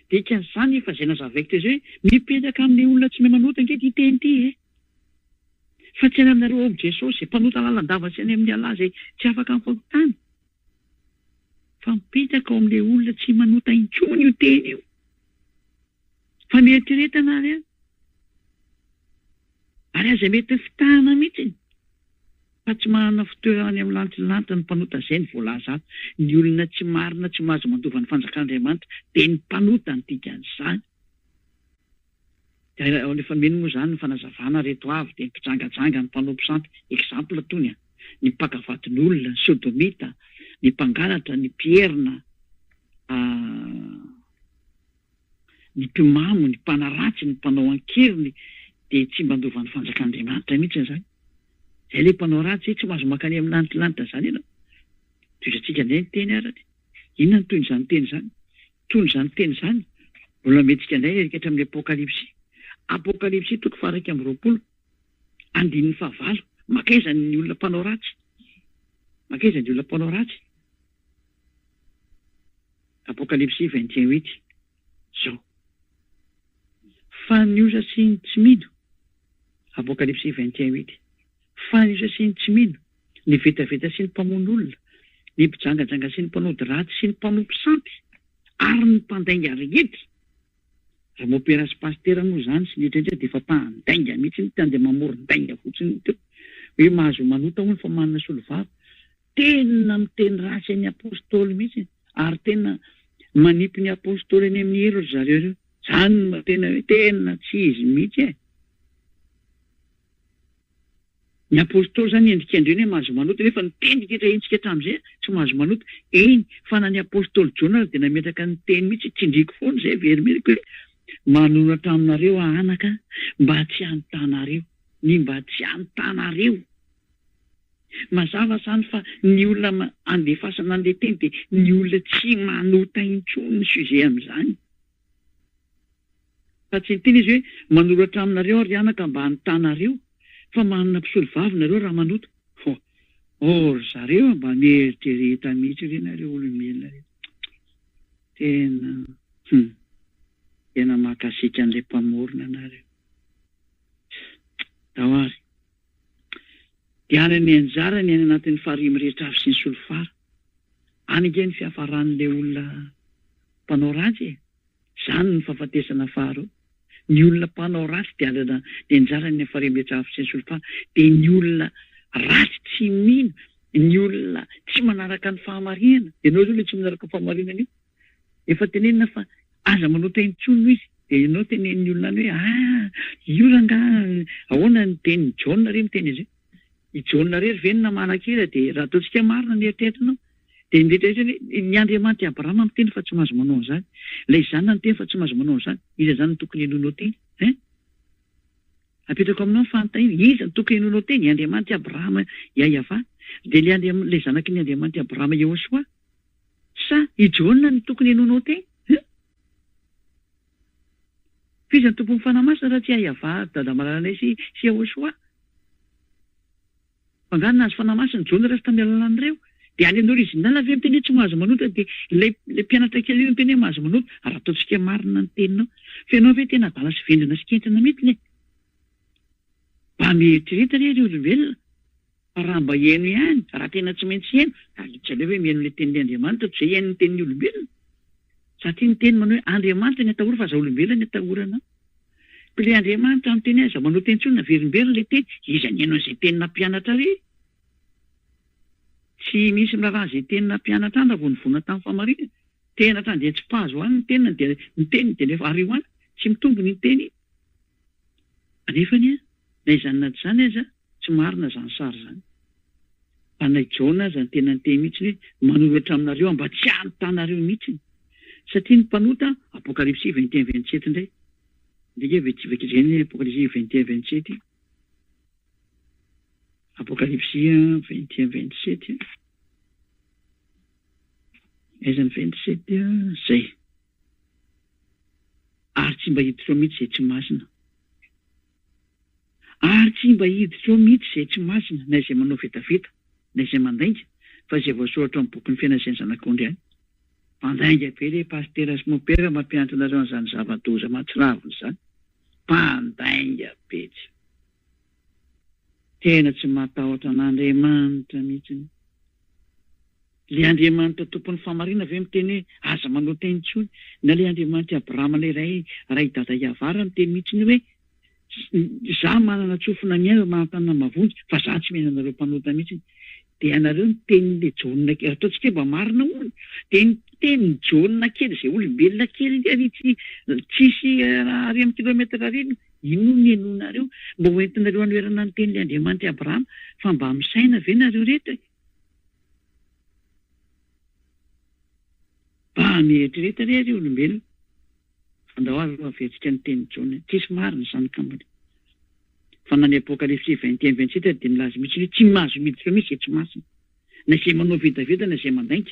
Dia ikan'izany efa izay nazavaiko teo hoe mipetraka amin'ny olona tsy manota ange ty teny ty e. Fa tsy any aminareo ao Jesosy mpanota lalandava sy any amin'ny Allah izay tsy afaka amin'ny fahotana. Fa mipetraka ao amin'ilay olona tsy manota intsony io teny io. Fa mieritrereta areo. Ary aza mety fitahana mihitsy. Fa tsy manana fitoerany amin'ny lantilanitra ny mpanota izay ny voalaza ato. Ny olona tsy marina tsy mahazo mandova ny fanjakan'Andriamanitra dia ny mpanota ny dikan'izany. Dia ao efa mino moa izany ny fanazavana reto avy dia mpijangajanga ny mpanompo sampy. Exemple tony ny mpakavatin'olona, ny sodomita, ny mpangalatra, ny pierina, ny mpimamo, ny mpanaratsy, ny mpanao ankiriny dia tsy mba handova ny fanjakan'Andriamanitra mihitsy izany. Izay ilay mpanao ratsy tsy mahazo makany amin'ny lantilanitra izany ianao. Toizantsika indray ny teny arany. Inona ny toy n'izany teny izany? Toy n'izany teny izany mbola metsika indray erikatra amin'ny Apokalipsy. Apokalipsy 1:20. Andininy 9. Makaiza ny olona mpanao ratsy. Makaiza ny olona mpanao ratsy. Apokalipsy 21:8. Zao. Fa ny osa sy ny tsy mino. Apokalipsy 21:8. Fa ny osa sy ny tsy mino, ny vetaveta sy ny mpamono olona, ny mpijangajanga sy ny mpanody ratsy sy ny mpanompo sampy, ary ny mpandainga rehetra. Raha mopera sy pastera moa izany sy nindrindra dia efa mpandainga mihitsy ny tany dia mamoron-dainga fotsiny teo. Hoe mahazo manota hono fa manana solovava. Tena miteny ratsy ny apôstôly mihitsy ary tena manipy ny apôstôly eny amin'ny hero zareo ireo. Izany tena hoe tena tsy izy mihitsy e. Ny apôstôly izany endrikendreny hoe mahazo manota nefa ny teny rehetra entsika hatramin'izay tsy mahazo manota. Eny fa na ny apôstôly Jona dia nametraka ny teny mihitsy tsindriko foana izay verimeriko hoe manoratra aminareo anaka mba tsy anotanareo, ny mba tsy anotanareo. Mazava izany fa ny olona andefasana an'ilay teny dia ny olona tsy manota intsony ny sujet amin'izany. Fa tsy teny izy hoe manoratra aminareo ary anaka mba anotanareo. Fa manana mpisolo vavy nareo raha manota. Zareo mba mieritrereta mihitsy renareo olombelona reo. Tena mahakasika an'ilay mpamorona nareo. Dahoary. Dia any ny anjara ny any anatin'ny faharimy rehetra avy sy ny solofara. Any nge ny fiafaran'ilay olona mpanao ratsy e. Izany ny fahafatesana faharoa. Ny olona mpanao ratsy dia alana ny anjara ny faharimy rehetra avy sy ny solofara. Dia ny olona ratsy tsy mino, ny olona tsy manaraka ny fahamarinana. Ianao zao ilay tsy manaraka ny fahamarinana io. Efa tenenina fa aza manota intsony izy. Dia ianao teneniny olona any hoe io rangahy ahoana ny teny Jona re miteny izy. I Jona rery venona manakira dia raha ataontsika marina ny eritreritrinao. Dia ny Andriamanitra Abrahama miteny fa tsy mahazo manao an'izany. Ilay zanany ny teny fa tsy mahazo manao an'izany. Iza zany ny tokony hinoanao teny? Apetrako aminao ny fanontaniana. Iza ny tokony hinoanao teny? Andriamanitra Abrahama Yahva. Dia ilay zanaky ny Andriamanitra Abrahama Yehoshua. Sa i Jona ny tokony hinoanao teny? Fiza ny tompon'ny fanamasina raha tsy Yahva dada malalana sy Yehoshua. Fangana azy fanamasina Jona raha sy tamy alalan'ireo. Dia any an'orizinala avy miteny tsy mahazo manota dia ilay mpianatra kely io miteny mahazo manota ary ataontsika marina ny teninao. Fa ianao ve tena adala sy vendrina sy kentrana mihitsy le? Mba mieritrereta rery olombelona. raha mba heno ihany raha tena tsy maintsy heno tsy aleo hoe mihaino le tenin'le Andriamanitra tsy haino ny tenin'ny olombelona satria ny teny manao hoe Andriamanitra ny atahora fa za olombelona ny atahorana. Le Andriamanitra amin'ny teny aza manao teny tsony na verimberina le teny iza ny haino an'izay teny nampianatra re. Tsy misy miraharaha izay teny nampianatra any raha vao nivona tamin'ny famarinana. Tena hatrany dia tsy mpahazo any ny teniny dia ny teniny dia rehefa ariho any tsy mitombony ny teny. Anefany na izany na tsy izany aza tsy marina izany sary izany. Fa na Jona aza ny tena ny teny mihitsy hoe manoratra aminareo mba tsy anotanareo mihitsy. Satria ny mpanota Apokalipsy 21-27 indray. Ndika vetsivetsy izay Apokalipsy 21-27. Apokalipsy 21-27. Aiza ny 27 zay. Ary tsy mba hiditra ao mihitsy izay tsy masina. Ary tsy mba hiditra ao mihitsy izay tsy masina na izay manao vetaveta na izay mandainga fa izay voasoratra amin'ny boky ny fiainana sy ny zanak'ondry any. Mandainga be ilay pastera sy mopera mampianatra anareo an'izany zava-doza mahatsiravina izany. Mandainga be tsy. Tena tsy matahotra an'Andriamanitra mihitsy. Le Andriamanitra tompon'ny famarinana ve miteny hoe aza manao teny tsony na le Andriamanitra Abrahama ilay ray dada Iavara miteny mihitsy hoe za manana tsofina miaina manontany mavonjy fa za tsy mihena anareo mpanota mihitsy. Dia anareo ny tenin'le Jona kely ataontsika mba marina hono dia ny tenin'ny Jona kely izay olombelona kely ary tsisy ary amin'ny kilometatra rino inona ny henonareo mba hoentinareo anoerana ny tenin'le Andriamanitra Abrahama fa mba misaina ve nareo rehetra. Mba mieritrereta re ary olombelona andao azy avetsika ny tenin'ny Jona tsisy marina izany kambony. Fa na ny Apokalipsy 21-27 dia nilaza mihitsy hoe tsy mahazo miditra mihitsy tsy masina. Na izay manao vetaveta na izay mandainga.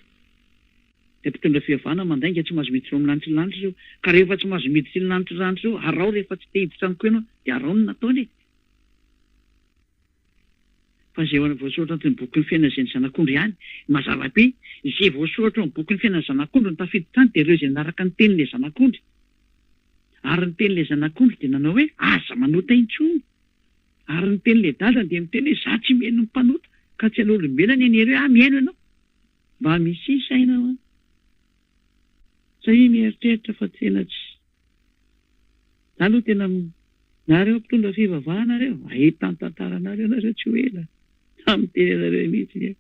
Dia mpitondra fihavana mandainga tsy mahazo miditra amin'ny lanitry io. Ka rehefa tsy mahazo miditra ny lanitry io, arao rehefa tsy te hiditra amiko ianao dia arao ny nataony. Fa izay voasoratra amin'ny boky ny fiainana izay ny zanak'ondry ihany, mazava be izay voasoratra amin'ny boky ny fiainana ny zanak'ondry no tafiditra any dia ireo izay naraka ny tenin'ilay zanak'ondry. Ary ny tenin'ilay zanak'ondry dia nanao hoe aza manota intsony. Ary ny tenin'ilay dada dia miteny hoe za tsy mihaino ny mpanota ka tsy aleo olombelona ny ery hoe mihaino ianao. Mba misy saina ao. Zay mieritreritra fa tena tsy. Aloha tena nareo mpitondra fivavahana reo, ahitany tantaranareo nareo tsy ho ela. Amin'ny tenanareo mihitsy.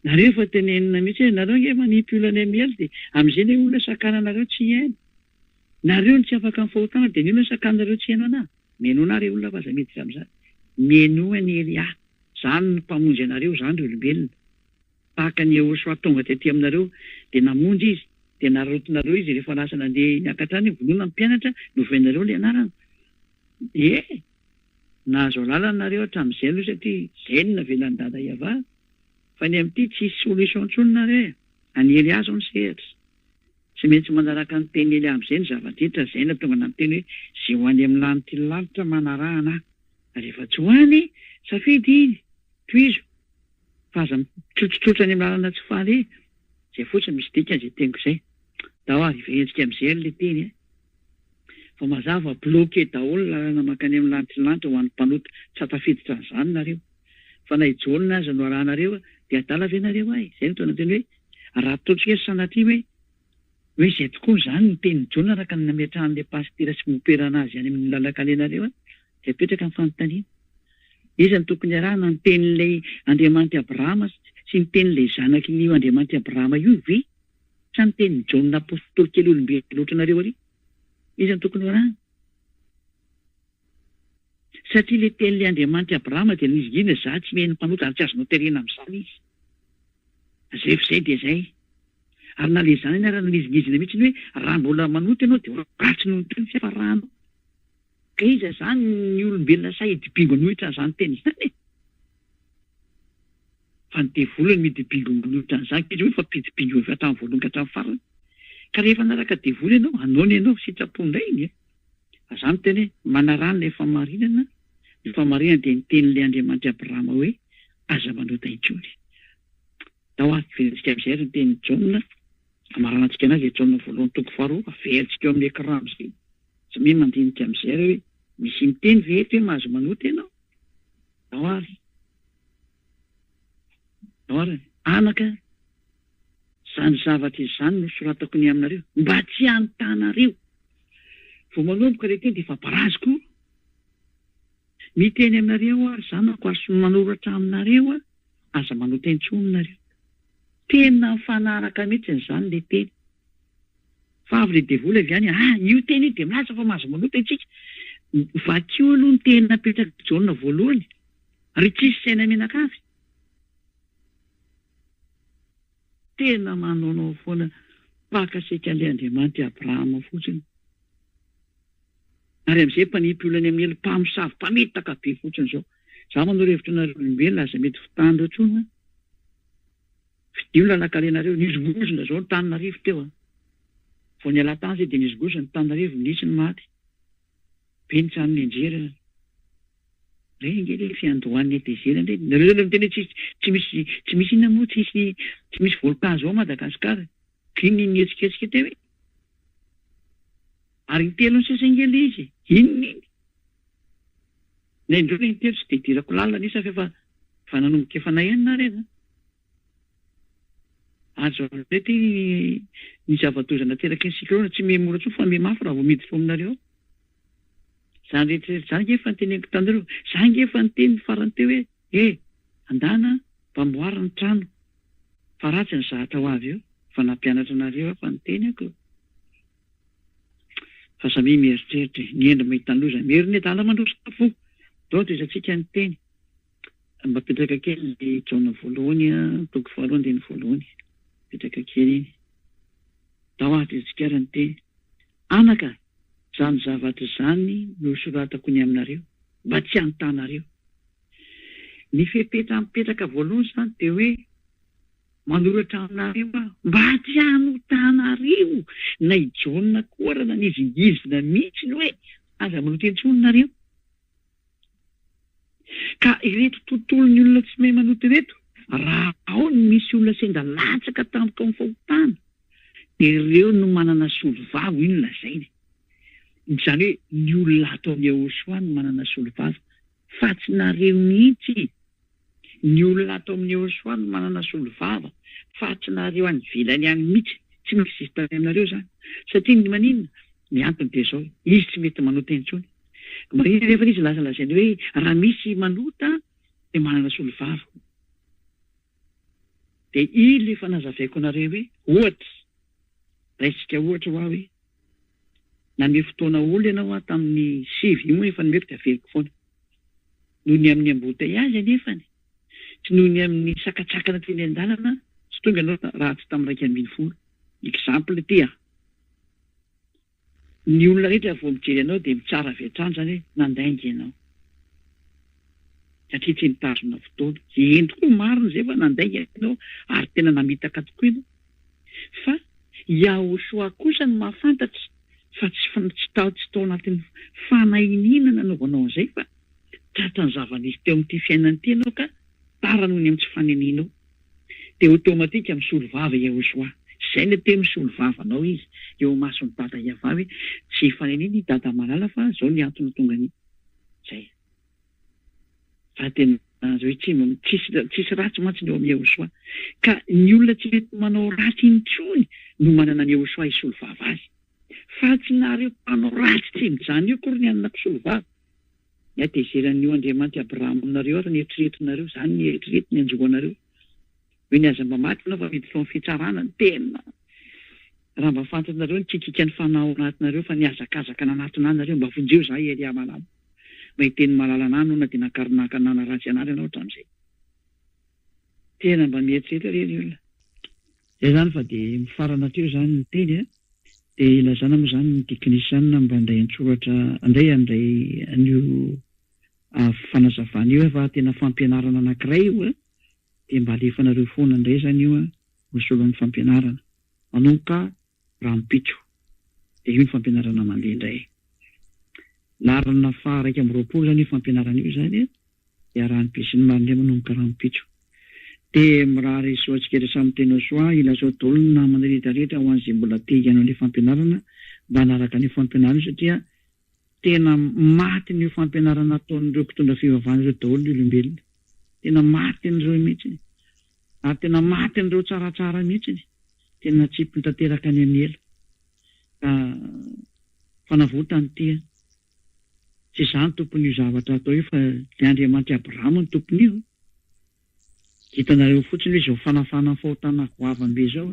Nareo fa tenenina mihitsy nareo nge manipy olana amiely dia amin'izay ny olona sakananareo tsy haino. Nareo ny tsy afaka mifahotana dia ny olona sakananareo tsy haino anahy. Mihaino anareo olona fa aza miditra amin'izany. Mihaino any Elia. Izany ny mpamonjy anareo izany ry olombelona. Tahaka ny Yehosoa tonga tetỳ aminareo dia namonjy izy. Dia narotonareo izy rehefa lasa nandeha niakatra any vonona mpianatra novoenareo ilay anarana. Nahazo alalanareo hatramin'izay aloha satria izay no navelan'ny dada Iavara. Fa ny amin'ity tsisy solution intsony nareo. Any Elia zao ny sehatra. Tsy maintsy manaraka ny teny Elia amin'izay ny zava-drehetra izay no tonga namiteny hoe izay ho any amin'ny lanitra ny lalitra manarahana. Rehefa tsy ho any safidy iny toizo. Fa aza mitsotsotra any amin'ny lalana tsy faly izay fotsiny misy dikany izay teniko izay. Dao ary hetsika amin'izay ilay teny. Fa mazava bloqué daholo lalana makany amin'ny lanitra ny lanitra ho an'ny mpanota tsy hatafiditra an'izany nareo. Fa na Jona aza no arahanareo dia adala ve nareo ay. Izay no tena teny hoe raha ataontsika sanatria hoe izay tokoa izany ny tenin'ny Jona araka ny nametrahan'ilay pastera sy mopera anazy any amin'ny lalakalenareo dia apetraka amin'ny fanontaniana. Iza ny tokony arahana ny tenin'ilay Andriamanitra Abrahama sy ny tenin'ilay zanak'io Andriamanitra Abrahama io ve? Sa ny tenin'ny Jona apôstôly kely olombelona loatra nareo ary? Iza ny tokony arahana? Satria ilay tenin'ilay Andriamanitra Abrahama dia nizigina za tsy mihaino mpanota ary tsy azonao terena amin'izany izy. Zay fa izay dia izay. Ary na ilay izany ary nizigizina mihitsy hoe raha mbola manota ianao dia ratsy noho ny fiafarahana. Ka iza izany ny olombelona sahidibingo nohitra izany teny izany. Fa ny devolony midibingo nohitra an'izany izy hoe fa pidibingo hatramin'ny voalohany ka hatramin'ny farany. Ka rehefa naraka devoly ianao, anoana ianao sitrapondray iny. Izany teny manarana ilay famarinana. Ny famarinana dia ny tenin'ilay Andriamanitra Abrahama hoe aza manota intsony. Dao ary verentsika amin'izay ny tenin'ny Jona. Amaranantsika anazy Jona voalohany toko faharoa averentsika eo amin'ny écran amin'izay. Tsy mi mandinika amin'izay hoe misy miteny vehetra hoe mahazo manota ianao. Dao ary Oara, anaka, izany zavatra izany no soratako ny aminareo mba tsy anontanareo. Vao manomboka ilay teny dia efa baraziko. Miteny aminareo ary zanako ary manoratra aminareo aza manotentsonareo. Tena mifanaraka mihitsy izany ilay teny. Fa avy ilay devoly avy any, io teny io dia milaza fa mahazo manota isika. Vakio aloha ny teny napetraka Jaona voalohany, ary tsisy saina menakavy. Tena manaonao foana pakasika an'ilay Andriamanitra Abrahama fotsiny. Ary amin'izay mpanimpolany amin'ny elo mpamosavy mpametaka be fotsiny izao. Izaho manao hevitra nareo olombelona aza mety fitandro intsony. Fidio lalakalenareo, nizogozona izao ny Tananarivo teo. Vao ny alatany izay dia nizogozona ny Tananarivo, nisy ny maty. Benitra amin'ny anjera. Renge ilay fiandohan'ny etezera indray. Nareo zany miteny tsy misy inona moa, tsy misy volcan ao Madagasikara. Inona ny etsiketsika teo e. Ary ny telo ny sesengely izy, inona iny? Na indreo ny telo tsy dia dirako lalina nisa fa nanomboka efa nahenina rena. Azo mety ny zava-dozana teraka ny siklona tsy memora tsoa fa memafy raha vao miditra aminareo. Izany rehetra izany efa nyteneniko tanareo. Izany efa nyteny farany teo hoe andana mpamboary ny trano. Fa ratsy ny zahatra ho avy eo. Fa nampianatra anareo fa nyteneko. Fa samy mieritreritra ny endra mahitandroza. Meriny adala mandrosoka fo. Dao toy izantsika ny teny. Mba petraka kely ny Jaona voalohany, toko faharoa andiny voalohany. Petraka kely iny. Dao ato izantsika ny teny. Anaka, izany zavatra izany no soratako ny aminareo, mba tsy anontanareo. Ny fepetra mipetraka voalohany izany dia hoe manoratra aminareo mba tsy anontanareo. Na i Jaona koa raha nanizingizina mihitsy hoe aza manotentsonareo. Ka ireto tontolon'ny olona tsy mahay manoty ireto, raha ao ny misy olona senda latsaka tampoka amin'ny fahotana, dia ireo no manana solovavo, iny lazainy. Izany hoe ny olona ato amin'ny Ahosoa no manana solovava, fa tsy nareo mihitsy. Ny olona ato amin'ny Ahosoa no manana solovava, fa tsy nareo any ivelany any mihitsy. Tsy misy tany aminareo izany. Satria ny maninona? Ny antony dia izao, izy tsy mety manota intsony. Marina rehefa izy lazalazainy hoe raha misy manota dia manana solovava. Dia ilay efa nazavaiko anareo hoe ohatra, raisika ohatra ho hoe name fotoana olo ianao tamin'ny sivy io efa nimeko dia averiko foana. Noho ny amin'ny embouteillage anefany, tsy noho ny amin'ny sakatsakana teny an-dalana, tsy tonga ianao raha tsy tamin'ny 120. Exemple ty ny olona rehetra vao mijery ianao dia mitsara avy hatrany izany hoe nandainga ianao. Satria tsy nitazona fotoana. Eny tokoa marina izay fa nandainga ianao ary tena namitaka tokoa ianao. Fa Ahosoa kosa no mahafantatra fa tsy tao anatin'ny fanahiniana nanaovanao an'izay fa tratra ny zava-nisy teo amin'ity fiainana ity ianao ka tara noho ny amin'ny tsy faninianao. Dia automatika misolovava Ahosoa. Izay no teo misolovavanao izy eo mason'ny dada Iavavy, tsy faniniana i dada malala fa izao ny antony tonga ny izay. Fa tena hoe tsisy ratsy mantsy eo amin'ny Ahosoa. Ka ny olona tsy mety manao ratsy intsony no manana ny Ahosoa isolovava azy. Fa tsy nareo mpanao ratsy tsy mijany io kory ny anana mpisolovava. Ny atezeran'io Andriamanitra Abrahama aminareo ary ny eritreretinareo, izany ny eritreretin' ny anjoanareo. Hoe ny aza mba maty ianao fa miditra amin'ny fitsarana ny tena. Raha mba fantanareo ny tsikika ny fanao anatinareo fa ny azakazaka nanatonanareo mba vonjeo za ery amalala. Mahiteny malala anany no na dia nakaronaka anana ratsy anary ianao hatramin'izay. Tena mba mieritreritra ireny olona. Izay izany fa dia mifarana teo izany ny teny dia ilazana moa izany ny teknisianina mba andray an-tsoratra andray an'io fanazavana io fa tena fampianarana anankiray io dia mba alefanareo foana indray izany io ho solon'ny fampianarana. Manomboka Rampitso. Dia io ny fampianarana mandeha indray. Larina faha 120 izany io fampianarana io izany dia raha ny be sy ny maro indray manomboka Rampitso. Dia mirahara izao antsika rehetra samy teny soa ilazao daholo ny namana rehetrarehetra ho an'izay mbola te hihaino fampianarana mba hanaraka ny fampianarana satria tena maty ny fampianarana ataon'ireo mpitondra fivavahana ireo daholo ny olombelona. Tena maty an'ireo mihitsy. Ary tena maty an'ireo tsaratsara mihitsy tena tsy mitateraka any amin'ny elo ka fanavotany tia tsy izany tompony io zavatra atao io fa ny Andriamanitra Abrahama ny tompony io. Hitanareo fotsiny hoe izao fanafana fahotana goavambe zao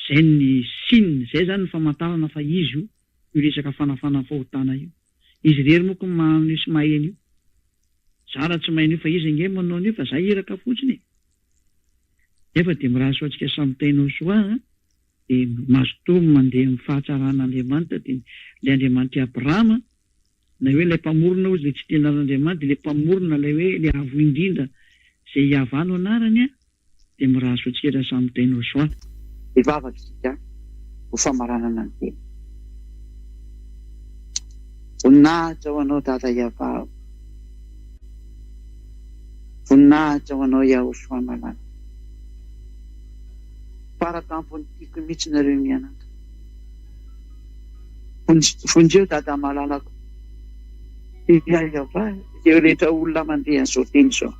izay ny sinina, izay zany ny famantarana fa izy io resaka fanafana fahotana io. Izy rery moa mahay sy maheno io. Zara tsy maheno io fa izy nge manao io fa zay iraka fotsiny. Nefa dia miraso antsika samy tena soa dia mazotoa mandeha amin'ny fahatsaràn'Andriamanitra dia ilay Andriamanitra Abrahama na hoe ilay mpamorona ozy ilay tsy tena Andriamanitra, ilay mpamorona ilay hoe ilay avo indrindra izay Iavano anarany dia miraso antsika samy tena soa. Dia vavaka isika ho famaranana ny tena. Voninahitra ho anao Dada Iavao. Voninahitra ho anao Iahosoa malala. Paratampon'ny tiako mihitsy nareo mianatra. Vonjeo Dada malalako. Iavao, izay rehetra olona mandeha an'izao teny izao.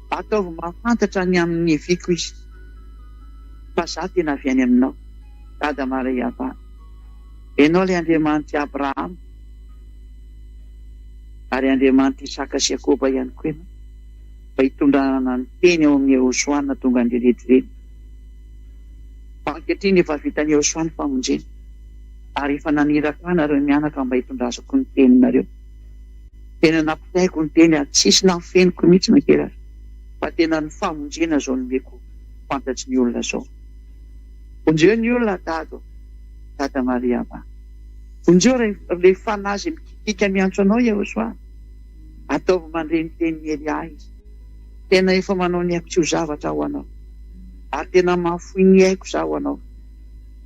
Ataovy mahafantatra ny amin'ny viko izy. Fa za tena avy any aminao, Dada Iavao. Ianao ilay Andriamanitra Abrahama, ary Andriamanitra Isaka sy Jakoba ihany koa ianao, mba hitondrana ny teny ao amin'ny Iahosoa tonga ny rehetrarehetra. Fa ankehitriny efa vitan'ny Iahosoa ny famonjena, ary efa naniraka nareo mianaka mba hitondrazako ny teninareo. Tena nampitaiko ny teny ary tsisy nafeniko mihitsy nakera, fa tena ny famonjena zao nomeko fantatry ny olona zao. Vonjeo ny olona Dada Iavao. Vonjeo rehefa nazy mikikika miantso anao Iahosoa, ataovy mandreny tenin'ny Elia izy. Tena efa manao ny haiko tsy ho zavatra ho anao, ary tena mahafoy ny haiko za ho anao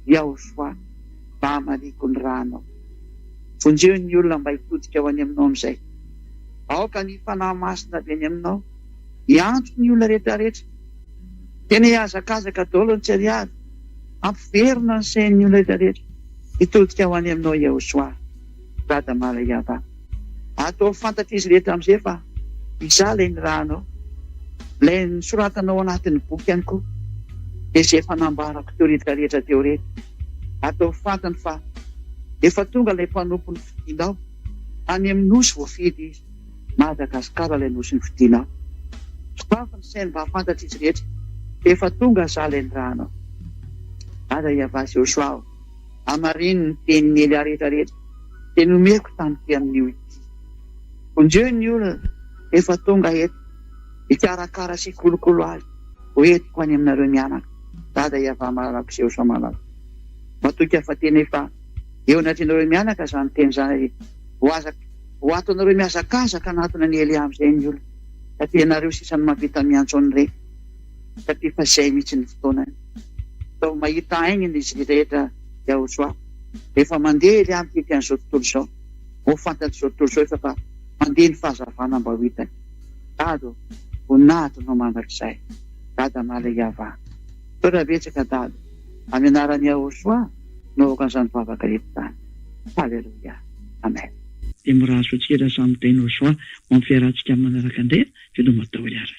Iahosoa, mba hamariko ny raha anao. Vonjeo ny olona mba hitodika ho any aminao amin'izay. Aoka ny fanahy masina avy any aminao, hiantso ny olona rehetrarehetra. Tena hiazakazaka daholo ny tsy ariary, ampiverina ny sain'ny olona rehetrarehetra. Hitodika ho any aminao Iahosoa, Dada Iavao. Atao fantatra izy rehetra amin'izay fa iza ilay ny raha anao, ilay nisoratanao anatin'ny boky ihany koa, dia izay efa nambarako teo rehetrarehetra teo rehetra. Atao fantany fa efa tonga ilay mpanompo ny fidinao, any amin'ny nosy voafidy izy, Madagasikara ilay nosy ny fidinao. Sokafa ny sainy mba hafantatra izy rehetra, efa tonga za ilay ny raha anao. Dada Iavao sy Iahosoa, amariny ny tenin'ny Elia rehetrarehetra, dia nomeko tany ty amin'io ity. Vonjeo ny olona efa tonga eto, hikarakara sy kolokolo azy, ho etiko any aminareo mianaka, Dada Iavao malalako sy Iahosoa malalako. Matoky afa tena efa eo anatinareo mianaka zany teny zany, ho atonareo miazakazaka anatona ny Elia amin'izay ny olona, satria nareo sisany mahavita miantso an'ireny, satria fa izay mihitsy ny fotoanany. Atao mahita ainginy izy rehetra Iahosoa, efa mandeha Elia mikika an'izao tontolo izao, ho fantatry izao tontolo izao efa fa mandeha ny fahazavana mba ho hitany. Dado, voninahitra no mandrakizay, Dada Iavao. Toera betsaka Dado, amin'ny anaran'i Iahosoa no okan'izany vavaka eto tany. Haleluia. Amen. Dia miraso antsika samy teny Iahosoa, mampiarahantsika manaraka andeha, dia no matao iara.